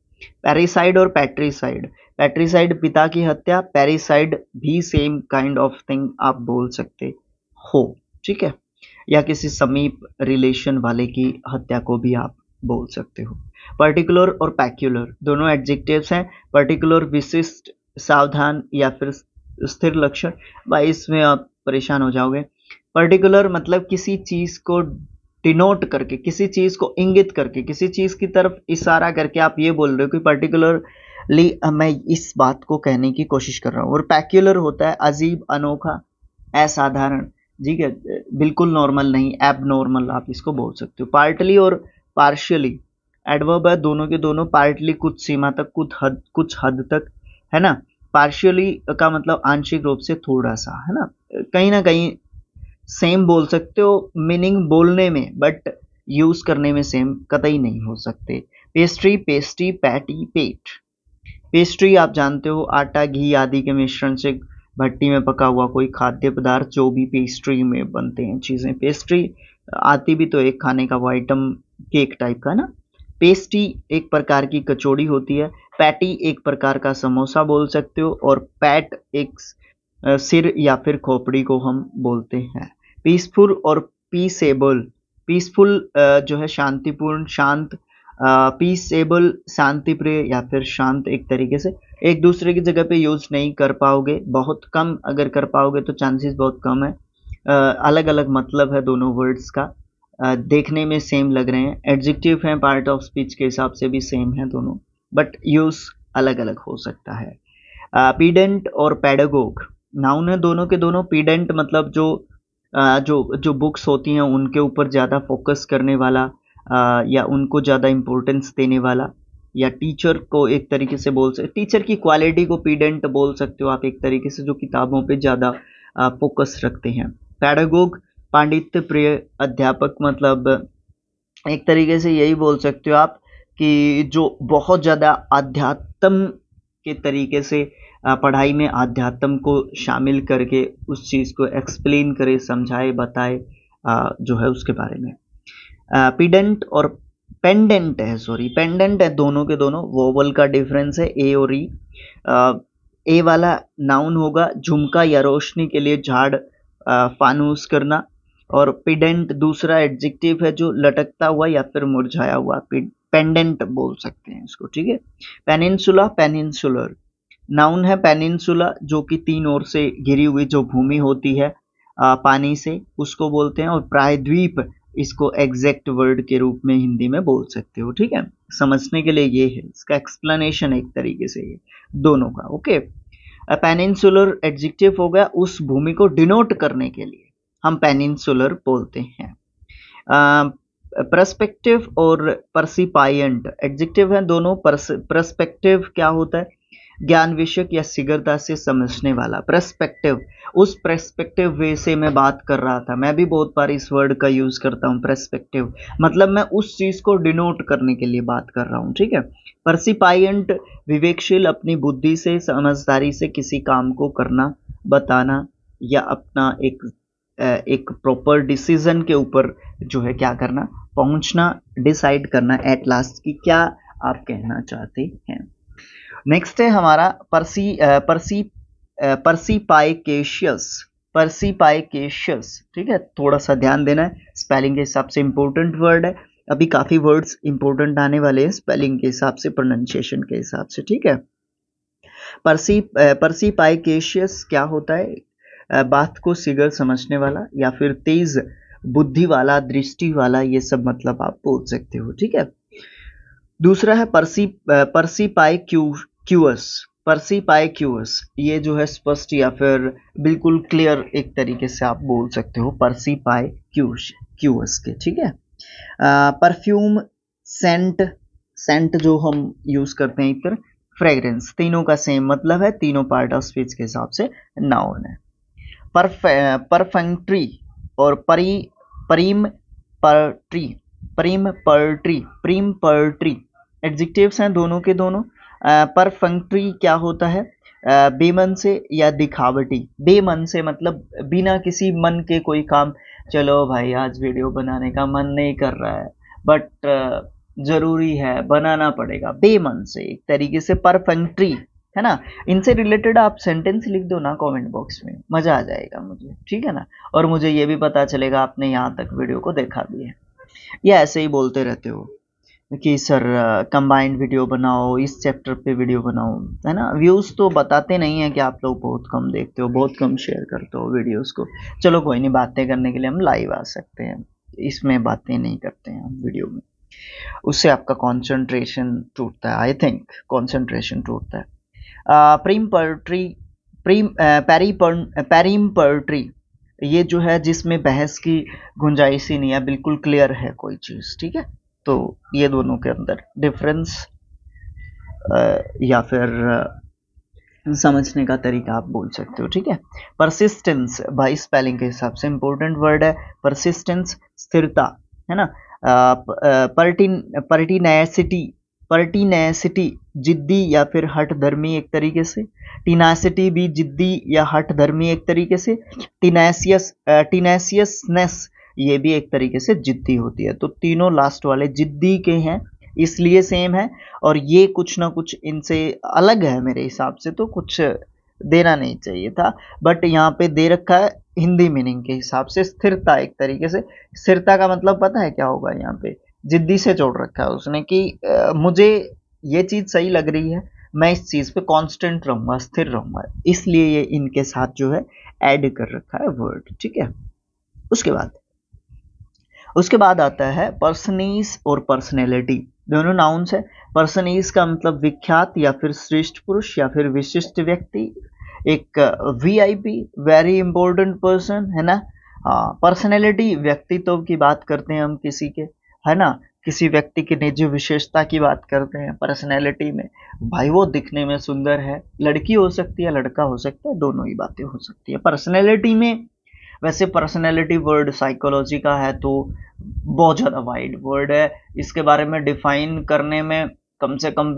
पैरिसाइड और पैट्रिसाइड, पैट्रिसाइड पिता की हत्या, पैरिसाइड भी सेम काइंड ऑफ थिंग आप बोल सकते हो, ठीक है, या किसी समीप रिलेशन वाले की हत्या को भी आप बोल सकते हो। पर्टिकुलर और पैक्यूलर दोनों एडजेक्टिव्स हैं। पर्टिकुलर विशिष्ट, सावधान या फिर स्थिर लक्षण। भाई इसमें आप परेशान हो जाओगे। पर्टिकुलर मतलब किसी चीज को डिनोट करके, किसी चीज को इंगित करके, किसी चीज की तरफ इशारा करके आप ये बोल रहे हो कि पर्टिकुलरली मैं इस बात को कहने की कोशिश कर रहा हूँ। और पैक्यूलर होता है अजीब, अनोखा, असाधारण, ठीक है, बिल्कुल नॉर्मल नहीं, एबनॉर्मल आप इसको बोल सकते हो। पार्टली और पार्शियली एडवर्ब है, दोनों के दोनों। पार्टली कुछ सीमा तक, कुछ हद तक, है ना। पार्शियली का मतलब आंशिक रूप से, थोड़ा सा, है ना कहीं सेम बोल सकते हो मीनिंग बोलने में, बट यूज करने में सेम कतई नहीं हो सकते। पेस्ट्री, पेस्टी, पैटी, पेट। पेस्ट्री आप जानते हो आटा, घी आदि के मिश्रण से भट्टी में पका हुआ कोई खाद्य पदार्थ, जो भी पेस्ट्री में बनते हैं चीजें। पेस्ट्री आती भी तो एक खाने का वो आइटम, केक टाइप का ना। पेस्टी एक प्रकार की कचौड़ी होती है। पैटी एक प्रकार का समोसा बोल सकते हो, और पैट एक सिर या फिर खोपड़ी को हम बोलते हैं। पीसफुल और पीसेबल, पीसफुल जो है शांतिपूर्ण, शांत, पीसेबल शांति प्रिय या फिर शांत। एक तरीके से एक दूसरे की जगह पे यूज नहीं कर पाओगे, बहुत कम, अगर कर पाओगे तो चांसेस बहुत कम है। अलग अलग मतलब है दोनों वर्ड्स का, देखने में सेम लग रहे हैं। एडजेक्टिव हैं, पार्ट ऑफ स्पीच के हिसाब से भी सेम है दोनों, बट यूज अलग अलग हो सकता है। पीडेंट और पैडागोग नाउन है दोनों के दोनों। पीडेंट मतलब जो बुक्स होती हैं उनके ऊपर ज़्यादा फोकस करने वाला, या उनको ज़्यादा इम्पोर्टेंस देने वाला, या टीचर को एक तरीके से बोल सकते, टीचर की क्वालिटी को पीडेंट बोल सकते हो आप एक तरीके से, जो किताबों पे ज़्यादा फोकस रखते हैं। पैडागोग पांडित्य प्रिय अध्यापक, मतलब एक तरीके से यही बोल सकते हो आप कि जो बहुत ज़्यादा अध्यात्म के तरीके से पढ़ाई में अध्यात्म को शामिल करके उस चीज़ को एक्सप्लेन करे, समझाए, बताए, जो है उसके बारे में। पीडेंट और पेंडेंट है, सॉरी पेंडेंट है दोनों के दोनों। वोवल का डिफरेंस है, ए और ई। ए वाला नाउन होगा झुमका या रोशनी के लिए झाड़, फानूस करना, और पीडेंट दूसरा एडजेक्टिव है जो लटकता हुआ या फिर मुरझाया हुआ, पेंडेंट बोल सकते हैं इसको, ठीक है। पेनिनसुला, पेनिनसुलर नाउन है। पेनिनसुला जो कि तीन ओर से घिरी हुई जो भूमि होती है पानी से, उसको बोलते हैं। और प्रायद्वीप इसको एग्जैक्ट वर्ड के रूप में हिंदी में बोल सकते हो, ठीक है। समझने के लिए ये है इसका एक्सप्लेनेशन एक तरीके से ये दोनों का, ओके। पेनिनसुलर एडजेक्टिव हो गया उस भूमि को डिनोट करने के लिए हम पेनिनसुलर बोलते हैं। पर्सपेक्टिव और परसिपायंट एडजेक्टिव हैं दोनों। पर्सपेक्टिव क्या होता है, ज्ञान विषयक या शीघ्रता से समझने वाला। पर्सपेक्टिव, उस पर्सपेक्टिव वे से मैं बात कर रहा था, मैं भी बहुत बार इस वर्ड का यूज करता हूँ पर्सपेक्टिव, मतलब मैं उस चीज को डिनोट करने के लिए बात कर रहा हूँ, ठीक है। परसिपायंट विवेकशील, अपनी बुद्धि से, समझदारी से किसी काम को करना, बताना, या अपना एक प्रॉपर डिसीजन के ऊपर जो है क्या करना, पहुंचना, डिसाइड करना एट लास्ट की क्या आप कहना चाहते हैं। नेक्स्ट है हमारा परसिपाइकेशियस, परसिपाइकेशियस, ठीक है। थोड़ा सा ध्यान देना है, स्पेलिंग के हिसाब से इंपॉर्टेंट वर्ड है। अभी काफी वर्ड्स इंपॉर्टेंट आने वाले हैं स्पेलिंग के हिसाब से, प्रोनाउंसिएशन के हिसाब से, ठीक है। परसिपाइकेशियस क्या होता है, बात को शीघ्र समझने वाला या फिर तेज बुद्धि वाला, दृष्टि वाला, ये सब मतलब आप बोल सकते हो, ठीक है। दूसरा है परसिपाइक्यूअस, परसिपाइक्यूअस ये जो है स्पष्ट या फिर बिल्कुल क्लियर एक तरीके से आप बोल सकते हो परसिपाइक्यूअस के, ठीक है। परफ्यूम, सेंट, सेंट जो हम यूज करते हैं इतर, फ्रेग्रेंस, तीनों का सेम मतलब है, तीनों पार्ट ऑफ स्पीच के हिसाब से नाउन है। परफंक्ट्री और परीम पर्ट्री, प्रीम पर्ट्री एडजेक्टिव्स हैं दोनों के दोनों। परफंक्ट्री क्या होता है? बेमन से या दिखावटी। बेमन से मतलब बिना किसी मन के कोई काम, चलो भाई आज वीडियो बनाने का मन नहीं कर रहा है बट जरूरी है बनाना पड़ेगा, बेमन से एक तरीके से परफंक्ट्री है ना। इनसे रिलेटेड आप सेंटेंस लिख दो ना कमेंट बॉक्स में, मजा आ जाएगा मुझे, ठीक है ना। और मुझे ये भी पता चलेगा आपने यहाँ तक वीडियो को देखा भी है, या ऐसे ही बोलते रहते हो कि सर कंबाइंड वीडियो बनाओ, इस चैप्टर पे वीडियो बनाओ, है ना। व्यूज़ तो बताते नहीं है कि आप लोग बहुत कम देखते हो, बहुत कम शेयर करते हो वीडियोस को। चलो कोई नहीं, बातें करने के लिए हम लाइव आ सकते हैं, इसमें बातें नहीं करते हैं हम वीडियो में, उससे आपका कंसंट्रेशन टूटता है, आई थिंक कंसंट्रेशन टूटता है। प्रीम पोएट्री, पैरीम पोएट्री, ये जो है जिसमें बहस की गुंजाइश ही नहीं है, बिल्कुल क्लियर है कोई चीज़, ठीक है। तो ये दोनों के अंदर डिफरेंस या फिर समझने का तरीका आप बोल सकते हो, ठीक है। परसिस्टेंस भाई स्पेलिंग के हिसाब से इंपॉर्टेंट वर्ड है परसिस्टेंस, स्थिरता, है ना। पर्टिनेसिटी, पर्टिनेसिटी जिद्दी या फिर हठ धर्मी एक तरीके से। टिनासिटी भी जिद्दी या हठ धर्मी एक तरीके से। टिनेसियसनेस ये भी एक तरीके से जिद्दी होती है। तो तीनों लास्ट वाले जिद्दी के हैं, इसलिए सेम है। और ये कुछ ना कुछ इनसे अलग है मेरे हिसाब से, तो कुछ देना नहीं चाहिए था, बट यहाँ पे दे रखा है हिंदी मीनिंग के हिसाब से। स्थिरता एक तरीके से, स्थिरता का मतलब पता है क्या होगा? यहाँ पे जिद्दी से जोड़ रखा है उसने कि मुझे ये चीज सही लग रही है, मैं इस चीज पे कांस्टेंट रहूंगा, स्थिर रहूंगा, इसलिए ये इनके साथ जो है ऐड कर रखा है वर्ड, ठीक है। उसके बाद आता है पर्सनीज और पर्सनैलिटी, दोनों नाउन्स है। पर्सनीज का मतलब विख्यात या फिर श्रेष्ठ पुरुष या फिर विशिष्ट व्यक्ति, एक वीआईपी, वेरी इंपॉर्टेंट पर्सन, है ना। पर्सनैलिटी व्यक्तित्व की बात करते हैं हम किसी के, है ना, किसी व्यक्ति की निजी विशेषता की बात करते हैं पर्सनैलिटी में। भाई वो दिखने में सुंदर है, लड़की हो सकती है लड़का हो सकता है, दोनों ही बातें हो सकती है पर्सनैलिटी में। वैसे पर्सनैलिटी वर्ड साइकोलॉजी का है तो बहुत ज़्यादा वाइड वर्ड है, इसके बारे में डिफाइन करने में कम से कम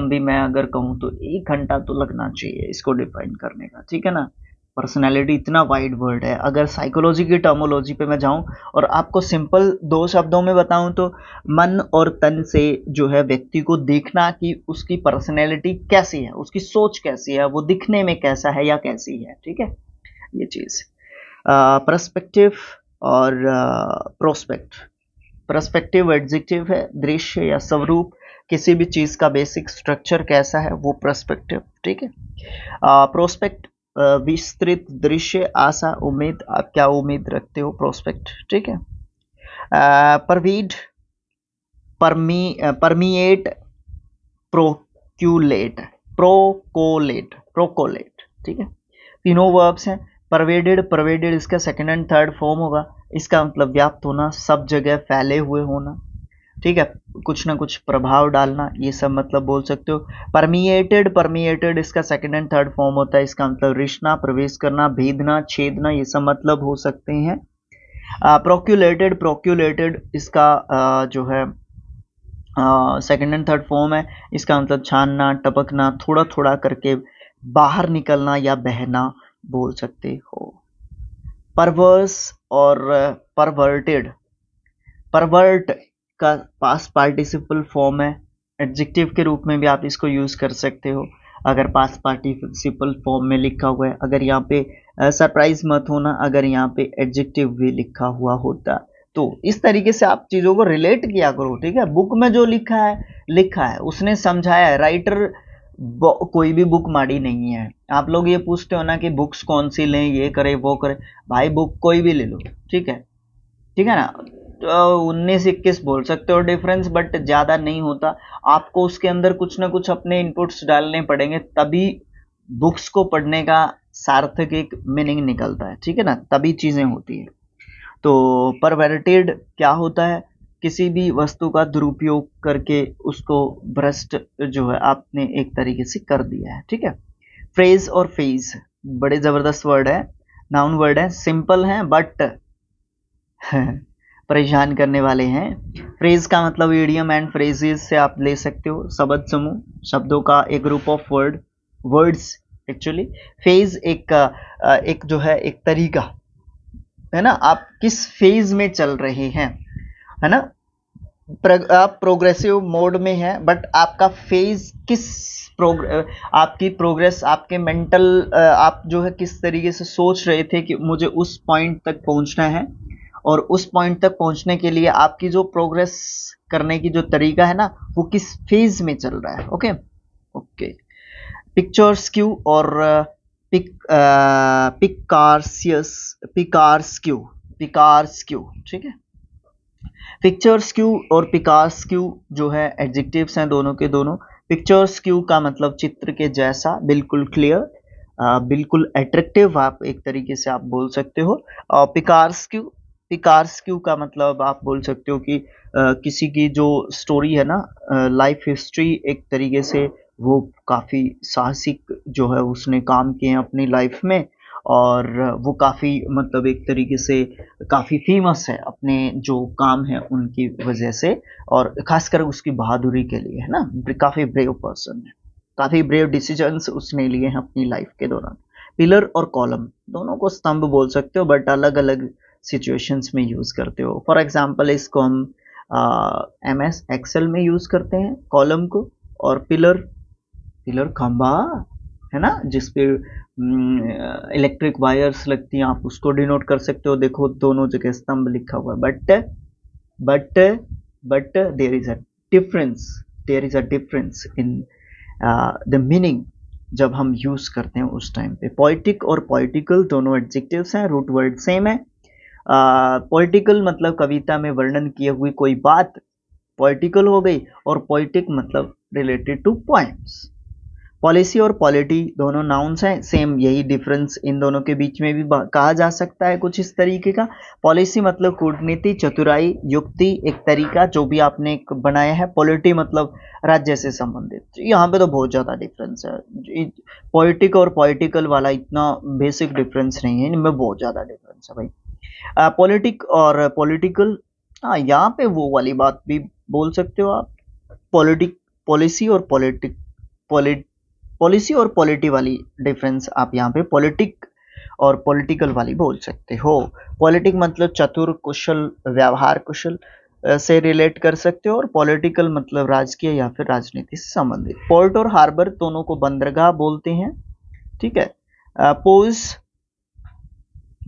भी मैं अगर कहूँ तो 1 घंटा तो लगना चाहिए इसको डिफाइन करने का, ठीक है ना। पर्सनैलिटी इतना वाइड वर्ड है। अगर साइकोलॉजी की टर्मोलॉजी पे मैं जाऊं और आपको सिंपल 2 शब्दों में बताऊं तो मन और तन से जो है व्यक्ति को देखना कि उसकी पर्सनैलिटी कैसी है, उसकी सोच कैसी है, वो दिखने में कैसा है या कैसी है, ठीक है, ये चीज़। पर्सपेक्टिव और प्रोस्पेक्ट, पर्सपेक्टिव एडजेक्टिव है, दृश्य या स्वरूप, किसी भी चीज का बेसिक स्ट्रक्चर कैसा है वो पर्सपेक्टिव, ठीक है। प्रोस्पेक्ट विस्तृत दृश्य, आशा, उम्मीद, आप क्या उम्मीद रखते हो, प्रोस्पेक्ट, ठीक है। परवीड, परमिएट, प्रोक्यूलेट, प्रोकोलेट, ठीक है। तीनों वर्ब्स हैं। परवेडेड इसका सेकंड एंड थर्ड फॉर्म होगा, इसका मतलब व्याप्त होना, सब जगह फैले हुए होना, ठीक है, कुछ ना कुछ प्रभाव डालना, ये सब मतलब बोल सकते हो। परमिएटेड इसका सेकंड एंड थर्ड फॉर्म होता है, इसका मतलब रिश्ना, प्रवेश करना, भेदना, छेदना, ये सब मतलब हो सकते हैं। प्रोक्यूलेटेड इसका जो है सेकंड एंड थर्ड फॉर्म है, इसका मतलब छानना, टपकना, थोड़ा थोड़ा करके बाहर निकलना या बहना बोल सकते हो। परवर्स और परवर्टेड, परवर्ट का पास्ट पार्टिसिपल फॉर्म है, एडजेक्टिव के रूप में भी आप इसको यूज कर सकते हो अगर पास्ट पार्टिसिपल फॉर्म में लिखा हुआ है। अगर यहाँ पे सरप्राइज मत होना अगर यहाँ पे एडजेक्टिव भी लिखा हुआ होता, तो इस तरीके से आप चीजों को रिलेट किया करो, ठीक है। बुक में जो लिखा है उसने समझाया है, राइटर कोई भी बुक माड़ी नहीं है। आप लोग ये पूछते हो ना कि बुक्स कौन सी लें, ये करे वो करे, भाई बुक कोई भी ले लो, ठीक है, ठीक है ना। तो 19-21 बोल सकते हो डिफरेंस, बट ज्यादा नहीं होता। आपको उसके अंदर कुछ ना कुछ अपने इनपुट्स डालने पड़ेंगे, तभी बुक्स को पढ़ने का सार्थक एक मीनिंग निकलता है, ठीक है ना, तभी चीजें होती है। तो परवर्टेड क्या होता है? किसी भी वस्तु का दुरुपयोग करके उसको भ्रष्ट जो है आपने एक तरीके से कर दिया है, ठीक है। फ्रेज और फेज बड़े जबरदस्त वर्ड है, नाउन वर्ड है, सिंपल है बट परेशान करने वाले हैं। फ्रेज का मतलब इडियम एंड फ्रेजेस से आप ले सकते हो, शब्द समूह, शब्दों का एक group of words actually. Phase एक जो है एक तरीका है ना, आप किस फेज में चल रहे हैं, है ना। आप प्रोग्रेसिव मोड में हैं बट आपका फेज आपकी प्रोग्रेस, आपके मेंटल, आप जो है किस तरीके से सोच रहे थे कि मुझे उस पॉइंट तक पहुंचना है, और उस पॉइंट तक पहुंचने के लिए आपकी जो प्रोग्रेस करने की जो तरीका है ना, वो किस फेज में चल रहा है। Okay okay. पिक्चर्स्क्यू और पिकार्स्क्यू, ठीक है। पिक्चर्स्क्यू और पिकार्स्क्यू जो है एडजेक्टिव्स हैं दोनों के दोनों। पिक्चर्स्क्यू का मतलब चित्र के जैसा, बिल्कुल क्लियर, बिल्कुल अट्रैक्टिव, आप एक तरीके से आप बोल सकते हो। और पिकार्स्क्यू का मतलब आप बोल सकते हो कि किसी की जो स्टोरी है ना, लाइफ हिस्ट्री, एक तरीके से वो काफ़ी साहसिक जो है उसने काम किए हैं अपनी लाइफ में, और वो काफ़ी मतलब एक तरीके से काफ़ी फेमस है अपने जो काम है उनकी वजह से, और खासकर उसकी बहादुरी के लिए, है ना। काफ़ी ब्रेव पर्सन है, काफ़ी ब्रेव डिसीजंस उसने लिए हैं अपनी लाइफ के दौरान। पिलर और कॉलम दोनों को स्तंभ बोल सकते हो, बट अलग अलग सिचुएशंस में यूज़ करते हो। फॉर एग्जांपल इसको हम MS एक्सेल में यूज़ करते हैं कॉलम को, और पिलर खंभा है ना, जिसपे इलेक्ट्रिक वायर्स लगती हैं, आप उसको डिनोट कर सकते हो। देखो दोनों जगह स्तंभ लिखा हुआ है, but there is a difference in the meaning जब हम यूज करते हैं उस टाइम पे। पोइटिक और पोइटिकल दोनों एडजेक्टिव्स हैं, रूट वर्ड सेम है। पोइटिकल मतलब कविता में वर्णन किए हुई कोई बात पोइटिकल हो गई, और पोइटिक मतलब रिलेटेड टू पॉइंट्स। पॉलिसी और पॉलिटी दोनों नाउन्स हैं, सेम यही डिफरेंस इन दोनों के बीच में भी कहा जा सकता है कुछ इस तरीके का। पॉलिसी मतलब कूटनीति, चतुराई, युक्ति, एक तरीका जो भी आपने एक बनाया है। पॉलिटी मतलब राज्य से संबंधित। यहाँ पे तो बहुत ज़्यादा डिफरेंस है, पोइटिक और पोइटिकल वाला इतना बेसिक डिफरेंस नहीं है, इनमें बहुत ज़्यादा डिफरेंस है भाई। पॉलिटिक और पॉलिटिकल, हाँ यहाँ पे वो वाली बात भी बोल सकते हो आप। पॉलिसी और पॉलिटी वाली डिफरेंस आप यहाँ पे पॉलिटिक और पॉलिटिकल वाली बोल सकते हो। पॉलिटिक मतलब चतुर, कुशल, व्यवहार कुशल से रिलेट कर सकते हो, और पॉलिटिकल मतलब राजकीय या फिर राजनीति से संबंधित। पोर्ट और हार्बर दोनों को बंदरगाह बोलते हैं, ठीक है।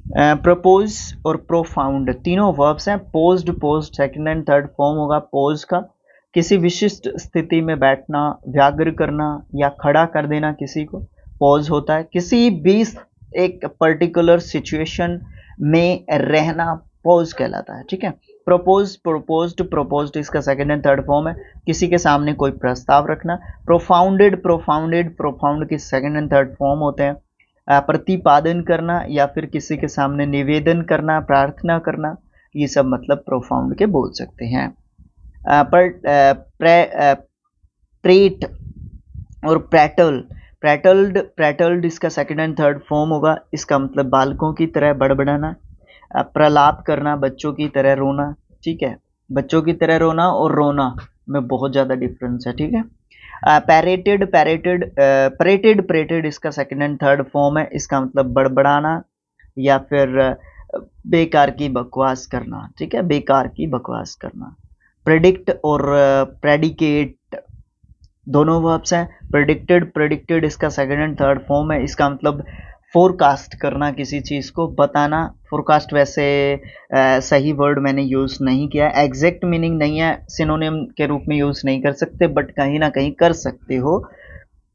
प्रपोज और प्रोफाउंड तीनों वर्ब्स हैं। Posed second and third form होगा पोज का। किसी विशिष्ट स्थिति में बैठना, व्याग्र करना या खड़ा कर देना किसी को, पॉज होता है। किसी भी एक पर्टिकुलर सिचुएशन में रहना पॉज कहलाता है, ठीक है। प्रोपोज्ड इसका सेकंड एंड थर्ड फॉर्म है। किसी के सामने कोई प्रस्ताव रखना। प्रोफाउंड के सेकंड एंड थर्ड फॉर्म होते हैं। प्रतिपादन करना या फिर किसी के सामने निवेदन करना, प्रार्थना करना, ये सब मतलब प्रोफाउंड के बोल सकते हैं। प्रेट और प्रैटल्ड इसका सेकंड एंड थर्ड फॉर्म होगा। इसका मतलब बालकों की तरह बड़बड़ाना। प्रलाप करना, बच्चों की तरह रोना, ठीक है। बच्चों की तरह रोना और रोना में बहुत ज़्यादा डिफरेंस है, ठीक है। परेटेड इसका सेकंड एंड थर्ड फॉर्म है। इसका मतलब बड़बड़ाना या फिर बेकार की बकवास करना, ठीक है, बेकार की बकवास करना। प्रेडिक्ट और प्रेडिकेट दोनों वर्ब्स हैं। प्रेडिक्टेड इसका सेकंड एंड थर्ड फॉर्म है। इसका मतलब फोरकास्ट करना, किसी चीज़ को बताना। फोरकास्ट वैसे सही वर्ड मैंने यूज़ नहीं किया है, एग्जैक्ट मीनिंग नहीं है, सिनोनिम के रूप में यूज़ नहीं कर सकते, बट कहीं ना कहीं कर सकते हो,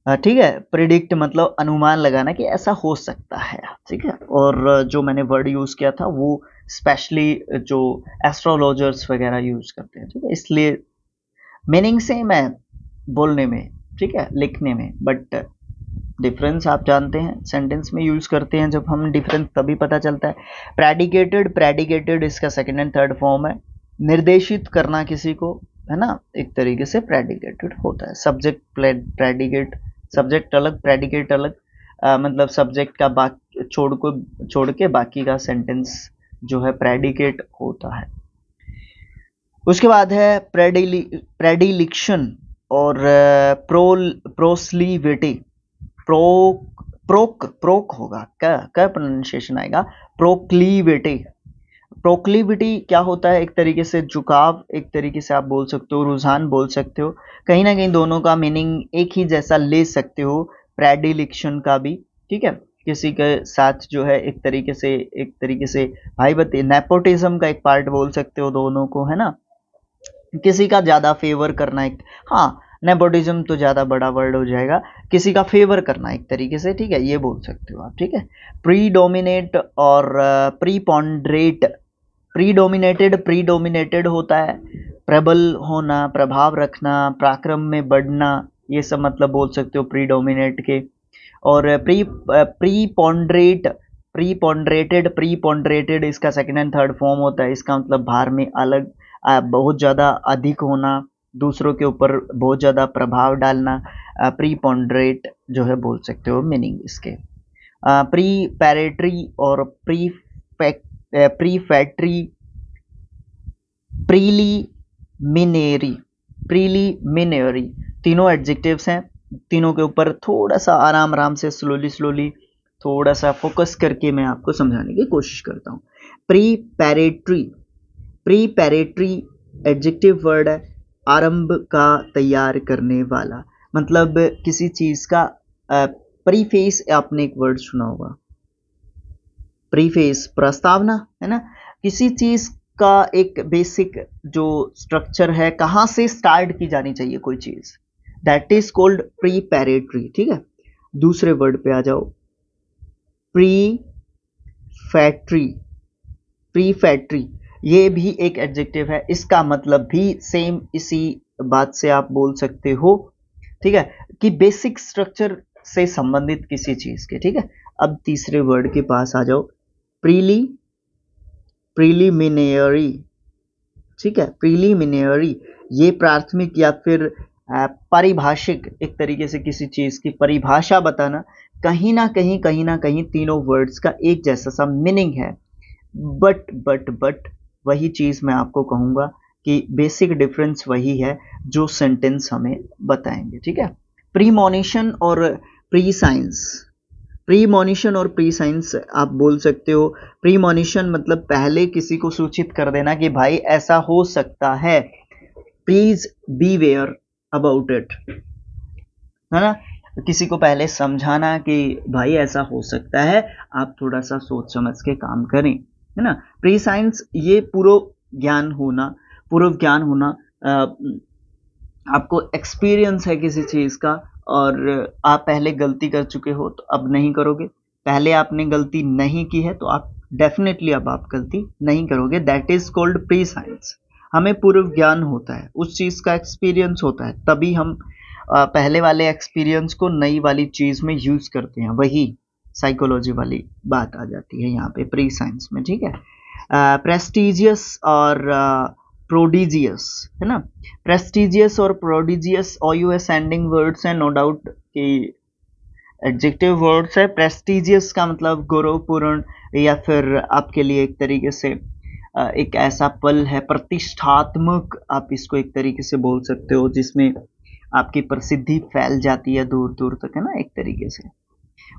ठीक है। प्रिडिक्ट मतलब अनुमान लगाना कि ऐसा हो सकता है, ठीक है। और जो मैंने वर्ड यूज़ किया था वो स्पेशली जो एस्ट्रोलॉजर्स वगैरह यूज़ करते हैं, ठीक है। इसलिए मीनिंग सेम है बोलने में, ठीक है, लिखने में, बट डिफरेंस आप जानते हैं सेंटेंस में यूज़ करते हैं जब हम डिफरेंस तभी पता चलता है। प्रेडिकेटेड इसका सेकंड एंड थर्ड फॉर्म है। निर्देशित करना किसी को, है ना, एक तरीके से प्रेडिकेटेड होता है। सब्जेक्ट प्रेडिकेट, सब्जेक्ट अलग प्रेडिकेट अलग, मतलब सब्जेक्ट का छोड़ के बाकी का सेंटेंस जो है प्रेडिकेट होता है। उसके बाद है प्रेडिलिक्शन और प्रोस्लीविटी। प्रोक होगा, क्या प्रोनाउंसिएशन आएगा, प्रोक्लीविटी। प्रोक्लिविटी क्या होता है, एक तरीके से झुकाव, एक तरीके से आप बोल सकते हो रुझान बोल सकते हो, कहीं ना कहीं दोनों का मीनिंग एक ही जैसा ले सकते हो, प्रेडिलिक्शन का भी, ठीक है। किसी के साथ जो है एक तरीके से भाई बती नेपोटिज्म का एक पार्ट बोल सकते हो दोनों को, है ना, किसी का ज्यादा फेवर करना, एक, हाँ, नेपोटिज्म तो ज्यादा बड़ा वर्ड हो जाएगा, किसी का फेवर करना एक तरीके से, ठीक है, ये बोल सकते हो आप, ठीक है। प्रीडोमिनेट और प्रीपॉन्डरेट। प्रीडोमिनेटेड होता है प्रबल होना, प्रभाव रखना, पराक्रम में बढ़ना, ये सब मतलब बोल सकते हो प्रीडोमिनेट के। और प्रीपॉन्डरेटेड इसका सेकंड एंड थर्ड फॉर्म होता है। इसका मतलब भार में अलग, बहुत ज़्यादा अधिक होना, दूसरों के ऊपर बहुत ज़्यादा प्रभाव डालना, प्रीपॉन्डरेट जो है बोल सकते हो मीनिंग इसके। प्रीपैरेटरी और प्रीफैक्टरी, प्रीलिमिनरी तीनों एडजेक्टिव्स हैं। तीनों के ऊपर थोड़ा सा आराम से स्लोली थोड़ा सा फोकस करके मैं आपको समझाने की कोशिश करता हूँ। प्रीपैरेटरी एडजेक्टिव वर्ड है, आरंभ का, तैयार करने वाला, मतलब किसी चीज का प्रीफेस, आपने एक वर्ड सुना होगा प्रीफेस, प्रस्तावना, है ना, किसी चीज का एक बेसिक जो स्ट्रक्चर है, कहाँ से स्टार्ट की जानी चाहिए कोई चीज, दैट इज कॉल्ड प्रीपैरेटरी, ठीक है। दूसरे वर्ड पे आ जाओ, प्रीफैक्टरी, ये भी एक एडजेक्टिव है, इसका मतलब भी सेम इसी बात से आप बोल सकते हो, ठीक है, कि बेसिक स्ट्रक्चर से संबंधित किसी चीज के, ठीक है। अब तीसरे वर्ड के पास आ जाओ, प्रीलिमिनरी, ठीक है, प्रीलिमिनरी, ये प्राथमिक या फिर पारिभाषिक, एक तरीके से किसी चीज की परिभाषा बताना, कहीं ना कहीं तीनों वर्ड्स का एक जैसा सा मीनिंग है, बट वही चीज मैं आपको कहूंगा कि बेसिक डिफरेंस वही है जो सेंटेंस हमें बताएंगे, ठीक है। प्रीमोनिशन और प्री साइंस, प्रीमोनिशन और प्री साइंस आप बोल सकते हो। प्रीमोनिशन मतलब पहले किसी को सूचित कर देना कि भाई ऐसा हो सकता है, please be aware about it, है ना, किसी को पहले समझाना कि भाई ऐसा हो सकता है, आप थोड़ा सा सोच समझ के काम करें, है ना। प्री साइंस ये पूर्व ज्ञान होना, आपको एक्सपीरियंस है किसी चीज का, और आप पहले गलती कर चुके हो तो अब नहीं करोगे, पहले आपने गलती नहीं की है तो आप डेफिनेटली अब आप गलती नहीं करोगे, that is called pre science. हमें पूर्व ज्ञान होता है, उस चीज का एक्सपीरियंस होता है, तभी हम पहले वाले एक्सपीरियंस को नई वाली चीज में यूज करते हैं, वही साइकोलॉजी वाली बात आ जाती है यहाँ पे प्री साइंस में, ठीक है। प्रेस्टिजियस और प्रोडिजियस, है ना, प्रेस्टिजियस और प्रोडिजियस OUS एंडिंग वर्ड्स हैं, नो डाउट कि एडजेक्टिव वर्ड्स है। प्रेस्टिजियस का मतलब गौरवपूर्ण या फिर आपके लिए एक तरीके से एक ऐसा पल है, प्रतिष्ठात्मक, आप इसको एक तरीके से बोल सकते हो, जिसमें आपकी प्रसिद्धि फैल जाती है दूर दूर तक, है ना, एक तरीके से।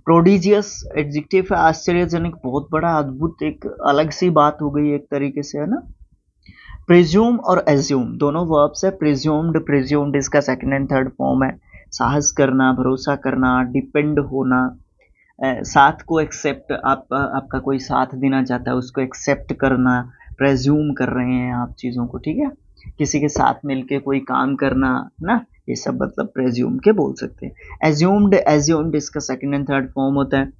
प्रोडिजियस एडजेक्टिव है, आश्चर्यजनक, बहुत बड़ा, अद्भुत, एक अलग सी बात हो गई एक तरीके से, है ना। प्रिज्यूम और एज्यूम दोनों वर्ब्स है। प्रिज्यूम्ड इसका सेकंड एंड थर्ड फॉर्म है, साहस करना, भरोसा करना, डिपेंड होना, साथ को एक्सेप्ट, आपका कोई साथ देना चाहता है उसको एक्सेप्ट करना, प्रेज्यूम कर रहे हैं आप चीज़ों को, ठीक है, किसी के साथ मिलके कोई काम करना ना, ये सब मतलब प्रेज्यूम के बोल सकते हैं। एज्यूम्ड इसका सेकंड एंड थर्ड फॉर्म होता है।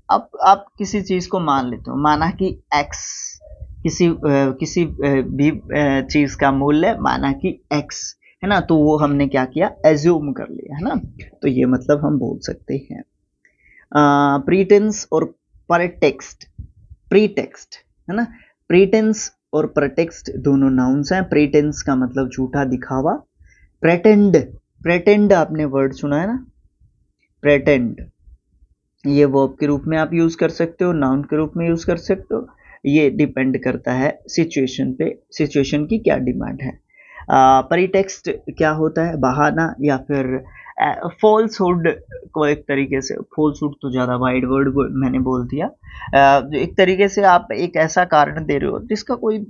अब आप किसी चीज़ को मान लेते हो, माना कि एक्स, किसी भी चीज का मूल्य माना कि x, है ना, तो वो हमने क्या किया, एज्यूम कर लिया, है ना, तो ये मतलब हम बोल सकते हैं। प्रीटेंस और प्रीटेक्स्ट, है ना, प्रीटेंस और प्रटेक्स्ट दोनों नाउन्स हैं। प्रेटेंस का मतलब झूठा दिखावा। प्रेटेंड, प्रेटेंड आपने वर्ड सुना है ना, प्रेटेंड, ये वर्ब के रूप में आप यूज कर सकते हो, नाउन के रूप में यूज कर सकते हो। ये डिपेंड करता है सिचुएशन पे, सिचुएशन की क्या डिमांड है। प्रीटेक्स्ट क्या होता है, बहाना या फिर फॉल्सहुड को एक तरीके से, फॉल्सहुड तो ज़्यादा वाइड वर्ड मैंने बोल दिया। एक तरीके से आप एक ऐसा कारण दे रहे हो जिसका कोई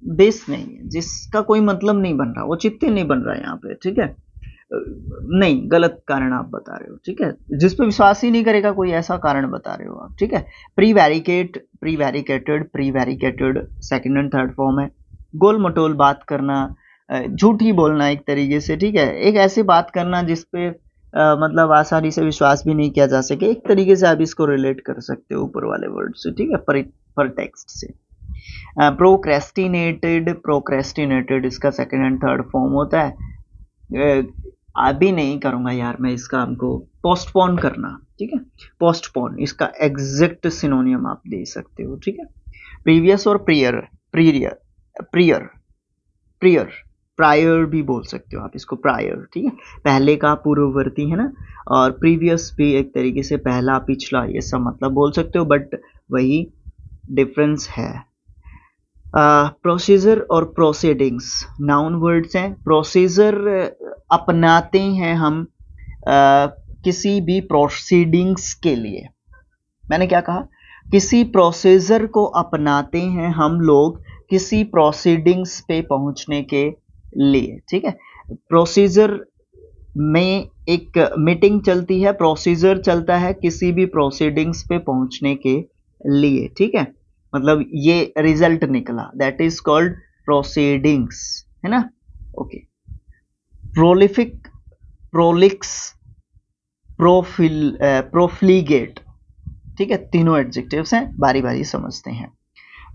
बेस नहीं है, जिसका कोई मतलब नहीं बन रहा, वो चित्ते नहीं बन रहा है यहाँ पे, ठीक है, नहीं, गलत कारण आप बता रहे हो, ठीक है, जिस पे विश्वास ही नहीं करेगा कोई, ऐसा कारण बता रहे हो आप, ठीक है। प्रीवैरिकेट, प्रीवैरिकेटेड, प्रीवैरिकेटेड सेकंड एंड थर्ड फॉर्म है। गोल मटोल बात करना, झूठ ही बोलना एक तरीके से, ठीक है, एक ऐसी बात करना जिसपे मतलब आसानी से विश्वास भी नहीं किया जा सके, एक तरीके से आप इसको रिलेट कर सकते हो ऊपर वाले वर्ड से, ठीक है, पर टेक्स्ट से। प्रोक्रेस्टिनेटेड, प्रोक्रेस्टिनेटेड इसका सेकंड एंड थर्ड फॉर्म होता है। अभी नहीं करूंगा यार मैं इस काम को, पोस्टपोन करना, ठीक है, पोस्टपोन इसका एग्जैक्ट सिनोनियम आप दे सकते हो, ठीक है। प्रीवियस और prior, prior, prior, prior, prior भी बोल सकते हो आप इसको, प्रायर, ठीक है, पहले का पूर्ववर्ती है ना, और प्रीवियस भी एक तरीके से पहला पिछला, ये सब मतलब बोल सकते हो, बट वही डिफरेंस है। प्रोसीजर और प्रोसीडिंग्स नाउन वर्ड्स हैं। प्रोसीजर अपनाते हैं हम किसी भी प्रोसीडिंग्स के लिए। मैंने क्या कहा, किसी प्रोसीजर को अपनाते हैं हम लोग किसी प्रोसीडिंग्स पे पहुंचने के लिए, ठीक है। प्रोसीजर में एक मीटिंग चलती है, प्रोसीजर चलता है किसी भी प्रोसीडिंग्स पे पहुंचने के लिए, ठीक है, मतलब ये रिजल्ट निकला, दैट इज कॉल्ड प्रोसीडिंग्स, है ना, ओके। प्रोलिफिक, प्रोलिक्स, प्रोफ्लीगेट, ठीक है, तीनों एडजेक्टिव्स हैं, बारी बारी समझते हैं।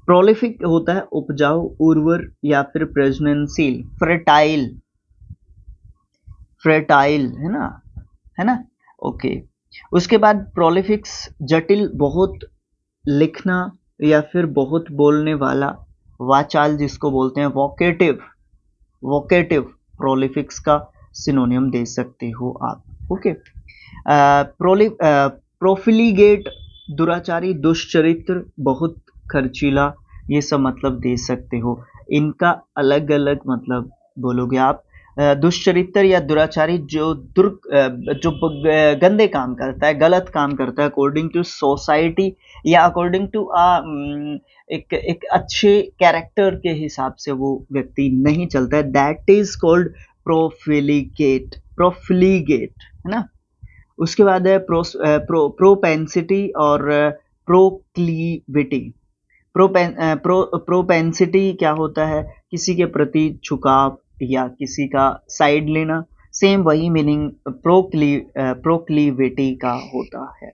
प्रोलिफिक होता है उपजाऊ, उर्वर या फिर प्रजननशील, फर्टाइल, फर्टाइल है ना, ओके। उसके बाद प्रोलिफिक्स जटिल, बहुत लिखना या फिर बहुत बोलने वाला, वाचाल जिसको बोलते हैं, वोकेटिव, वोकेटिव प्रोलिफिक्स का सिनोनियम दे सकते हो आप, ओके। प्रोफिलीगेट दुराचारी, दुष्चरित्र, बहुत खर्चीला, ये सब मतलब दे सकते हो। इनका अलग अलग मतलब बोलोगे आप। दुष्चरित्र या दुराचारी जो जो गंदे काम करता है, गलत काम करता है अकॉर्डिंग टू सोसाइटी या अकॉर्डिंग टू एक अच्छे कैरेक्टर के हिसाब से वो व्यक्ति नहीं चलता है, दैट इज कॉल्ड प्रोफिलीगेट, प्रोफिलीगेट, है ना। उसके बाद है प्रोपेंसिटी और प्रोक्लीविटी। प्रोपेंसिटी क्या होता है, किसी के प्रति झुकाव या किसी का साइड लेना, सेम वही मीनिंग प्रोक्लीविटी का होता है।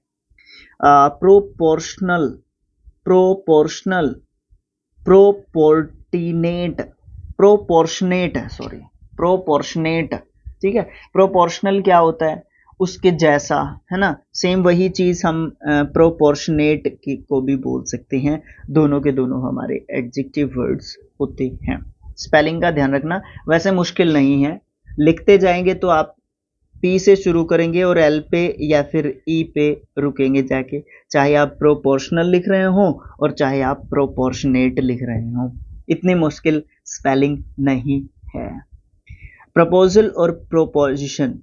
Proportional, proportional, proportionate, proportionate, sorry, proportionate, ठीक है। प्रोपोर्शनल क्या होता है, उसके जैसा, है ना, सेम वही चीज हम प्रोपोर्शनेट को भी बोल सकते हैं। दोनों के दोनों हमारे एडजेक्टिव वर्ड्स होते हैं। स्पेलिंग का ध्यान रखना, वैसे मुश्किल नहीं है, लिखते जाएंगे तो आप पी से शुरू करेंगे और एल पे या फिर ई पे रुकेंगे जाके, चाहे आप प्रोपोर्शनल लिख रहे हो और चाहे आप प्रोपोर्शनेट लिख रहे हो, इतनी मुश्किल स्पेलिंग नहीं है। प्रपोजल और प्रोपोजिशन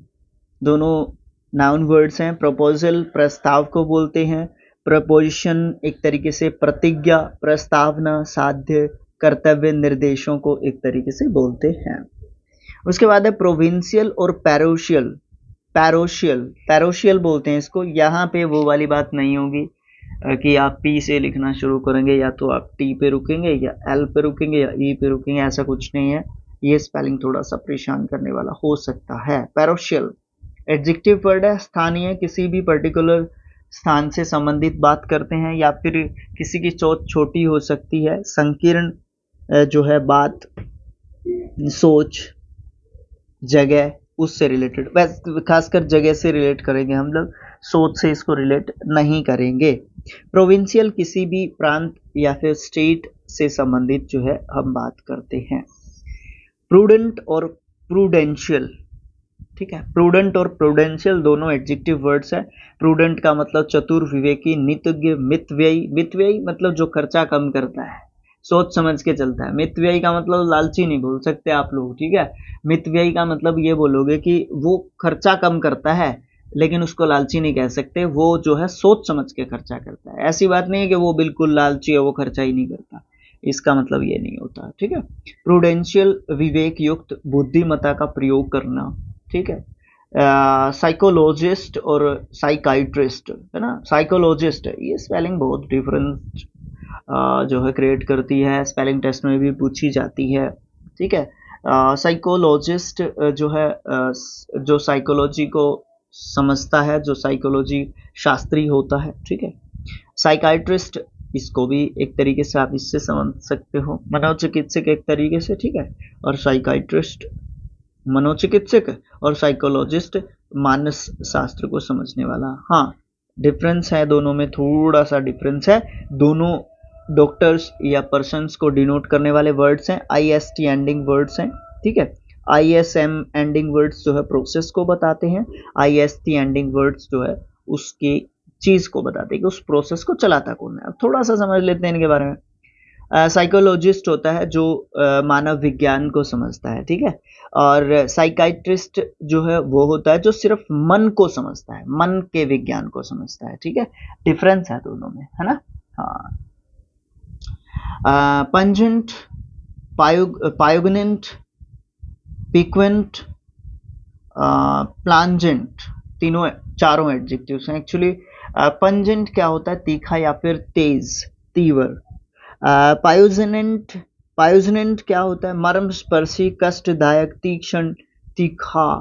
दोनों नाउन वर्ड्स हैं। प्रपोजल प्रस्ताव को बोलते हैं, प्रपोजिशन एक तरीके से प्रतिज्ञा, प्रस्तावना, साध्य, कर्तव्य, निर्देशों को एक तरीके से बोलते हैं। उसके बाद है प्रोविंशियल और पैरोशियल, पैरोशियल, पैरोशियल बोलते हैं इसको। यहाँ पे वो वाली बात नहीं होगी कि आप पी से लिखना शुरू करेंगे, या तो आप टी पे रुकेंगे या एल पे रुकेंगे या ई पे रुकेंगे, ऐसा कुछ नहीं है। ये स्पेलिंग थोड़ा सा परेशान करने वाला हो सकता है। पैरोशियल एडजेक्टिव वर्ड है, स्थानीय, किसी भी पर्टिकुलर स्थान से संबंधित बात करते हैं या फिर किसी की सोच छोटी हो सकती है। संकीर्ण जो है बात, सोच, जगह, उससे रिलेटेड, वैसे खासकर जगह से रिलेट करेंगे हम लोग, सोच से इसको रिलेट नहीं करेंगे। प्रोविंशियल किसी भी प्रांत या फिर स्टेट से संबंधित जो है हम बात करते हैं। प्रूडेंट और प्रूडेंशियल, ठीक है। प्रूडेंट और प्रूडेंशियल दोनों एडजेक्टिव वर्ड्स है। प्रूडेंट का मतलब चतुर, विवेकी, नीतिज्ञ, मितव्ययी। मितव्ययी मतलब जो खर्चा कम करता है, सोच समझ के चलता है। मितव्ययी का मतलब लालची नहीं बोल सकते आप लोग, ठीक है। मितव्ययी का मतलब ये बोलोगे कि वो खर्चा कम करता है, लेकिन उसको लालची नहीं कह सकते, वो जो है सोच समझ के खर्चा करता है। ऐसी बात नहीं है कि वो बिल्कुल लालची है, वो खर्चा ही नहीं करता, इसका मतलब ये नहीं होता, ठीक है। प्रूडेंशियल विवेक युक्त बुद्धिमत्ता का प्रयोग करना, ठीक है। साइकोलॉजिस्ट और साइकाइट्रिस्ट, है ना। साइकोलॉजिस्ट, ये स्पेलिंग बहुत डिफरेंट जो है क्रिएट करती है, स्पेलिंग टेस्ट में भी पूछी जाती है, ठीक है। साइकोलॉजिस्ट जो है जो साइकोलॉजी को समझता है, जो साइकोलॉजी शास्त्री होता है, ठीक है। साइकाइट्रिस्ट, इसको भी एक तरीके से आप इससे समझ सकते हो, मनोचिकित्सक एक तरीके से, ठीक है। और साइकाइट्रिस्ट मनोचिकित्सक और साइकोलॉजिस्ट मानस शास्त्र को समझने वाला। हाँ, डिफरेंस है दोनों में, थोड़ा सा डिफरेंस है। दोनों डॉक्टर्स या पर्सन्स को डिनोट करने वाले वर्ड्स हैं, IST एंडिंग वर्ड्स हैं, ठीक है। ISM एंडिंग वर्ड्स जो है प्रोसेस को बताते हैं, IST एंडिंग वर्ड्स जो है उसकी चीज को बताते हैं कि उस प्रोसेस को चलाता कौन है। अब थोड़ा सा समझ लेते हैं इनके बारे में। साइकोलॉजिस्ट होता है जो मानव विज्ञान को समझता है, ठीक है। और साइकाइट्रिस्ट जो है वो होता है जो सिर्फ मन को समझता है, मन के विज्ञान को समझता है, ठीक है। डिफरेंस है दोनों में, है ना। हाँ, पंजेंट, पायोगनेंट, पिक्वेंट, प्लांजेंट, तीनों चारों एडजेक्टिव्स हैं एक्चुअली। पंजेंट क्या होता है, तीखा या फिर तेज, तीव्र। पायोजनेंट, पायोजनेंट क्या होता है, मर्म स्पर्शी, कष्टदायक, तीक्ष्ण, तीखा,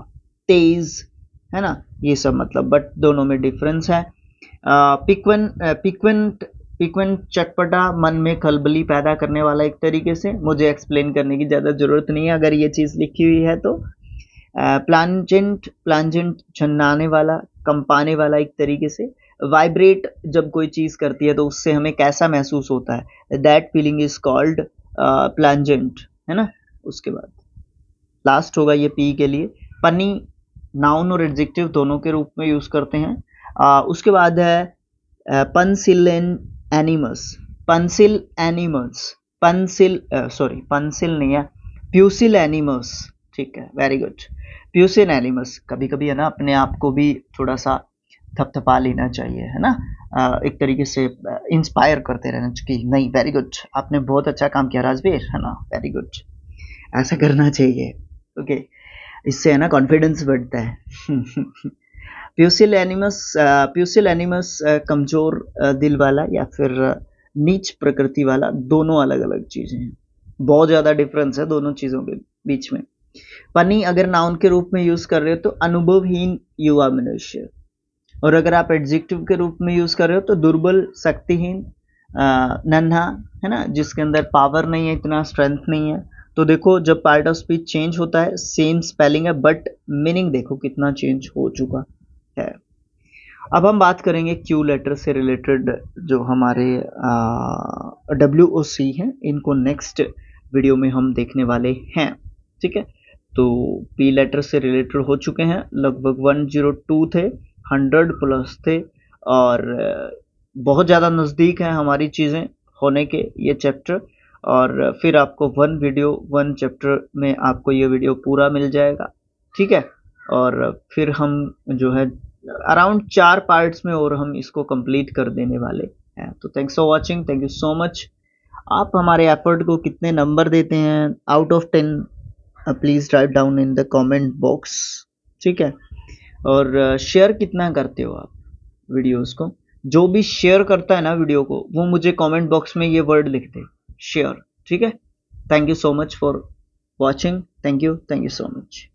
तेज, है ना, ये सब मतलब, बट दोनों में डिफरेंस है। पिक्वेंट चटपटा, मन में खलबली पैदा करने वाला एक तरीके से, मुझे एक्सप्लेन करने की ज़्यादा ज़रूरत नहीं है अगर ये चीज़ लिखी हुई है तो। प्लांजेंट, प्लांजेंट छन्नाने वाला, कंपाने वाला एक तरीके से। वाइब्रेट जब कोई चीज़ करती है तो उससे हमें कैसा महसूस होता है, दैट फीलिंग इज कॉल्ड प्लांजेंट, है ना। उसके बाद लास्ट होगा ये पी के लिए, पनी, नाउन और एडजेक्टिव दोनों के रूप में यूज करते हैं। उसके बाद है pencil एनिमस, pencil एनिमस, pencil sorry pencil नहीं है, प्यूसिल एनिमस, ठीक है, वेरी गुड। प्यूसिल एनिमस, कभी कभी है ना अपने आप को भी थोड़ा सा थपथपा लेना चाहिए, है ना, एक तरीके से इंस्पायर करते रहना चाहिए, नहीं वेरी गुड, आपने बहुत अच्छा काम किया राजवीर, है ना, वेरी गुड, ऐसा करना चाहिए, ओके, इससे है ना कॉन्फिडेंस बढ़ता है। प्यूसिल एनिमस कमजोर दिल वाला या फिर नीच प्रकृति वाला, दोनों अलग अलग चीजें हैं, बहुत ज्यादा डिफरेंस है दोनों चीजों के बीच में। पनी अगर नाउन के रूप में यूज कर रहे हो तो अनुभवहीन युवा मनुष्य, और अगर आप एडजेक्टिव के रूप में यूज कर रहे हो तो दुर्बल, शक्तिहीन, नन्हा, है ना, जिसके अंदर पावर नहीं है, इतना स्ट्रेंथ नहीं है। तो देखो जब पार्ट ऑफ स्पीच चेंज होता है, सेम स्पेलिंग है बट मीनिंग देखो कितना चेंज हो चुका है। अब हम बात करेंगे क्यू लेटर से रिलेटेड, जो हमारे WOC हैं, इनको नेक्स्ट वीडियो में हम देखने वाले हैं, ठीक है। तो पी लेटर से रिलेटेड हो चुके हैं, लगभग 102 थे, 100 प्लस थे, और बहुत ज़्यादा नज़दीक है हमारी चीज़ें होने के ये चैप्टर। और फिर आपको 1 चैप्टर में आपको ये वीडियो पूरा मिल जाएगा, ठीक है। और फिर हम जो है अराउंड 4 पार्ट्स में और हम इसको कंप्लीट कर देने वाले हैं। तो thanks for watching, thank you so much. आप हमारे एफर्ट को कितने नंबर देते हैं out of 10, please write down in the comment box, ठीक है। और शेयर कितना करते हो आप वीडियोस को, जो भी शेयर करता है ना वीडियो को, वो मुझे कमेंट बॉक्स में ये वर्ड लिख दे, शेयर, ठीक है। Thank you so much for watching, thank you so much.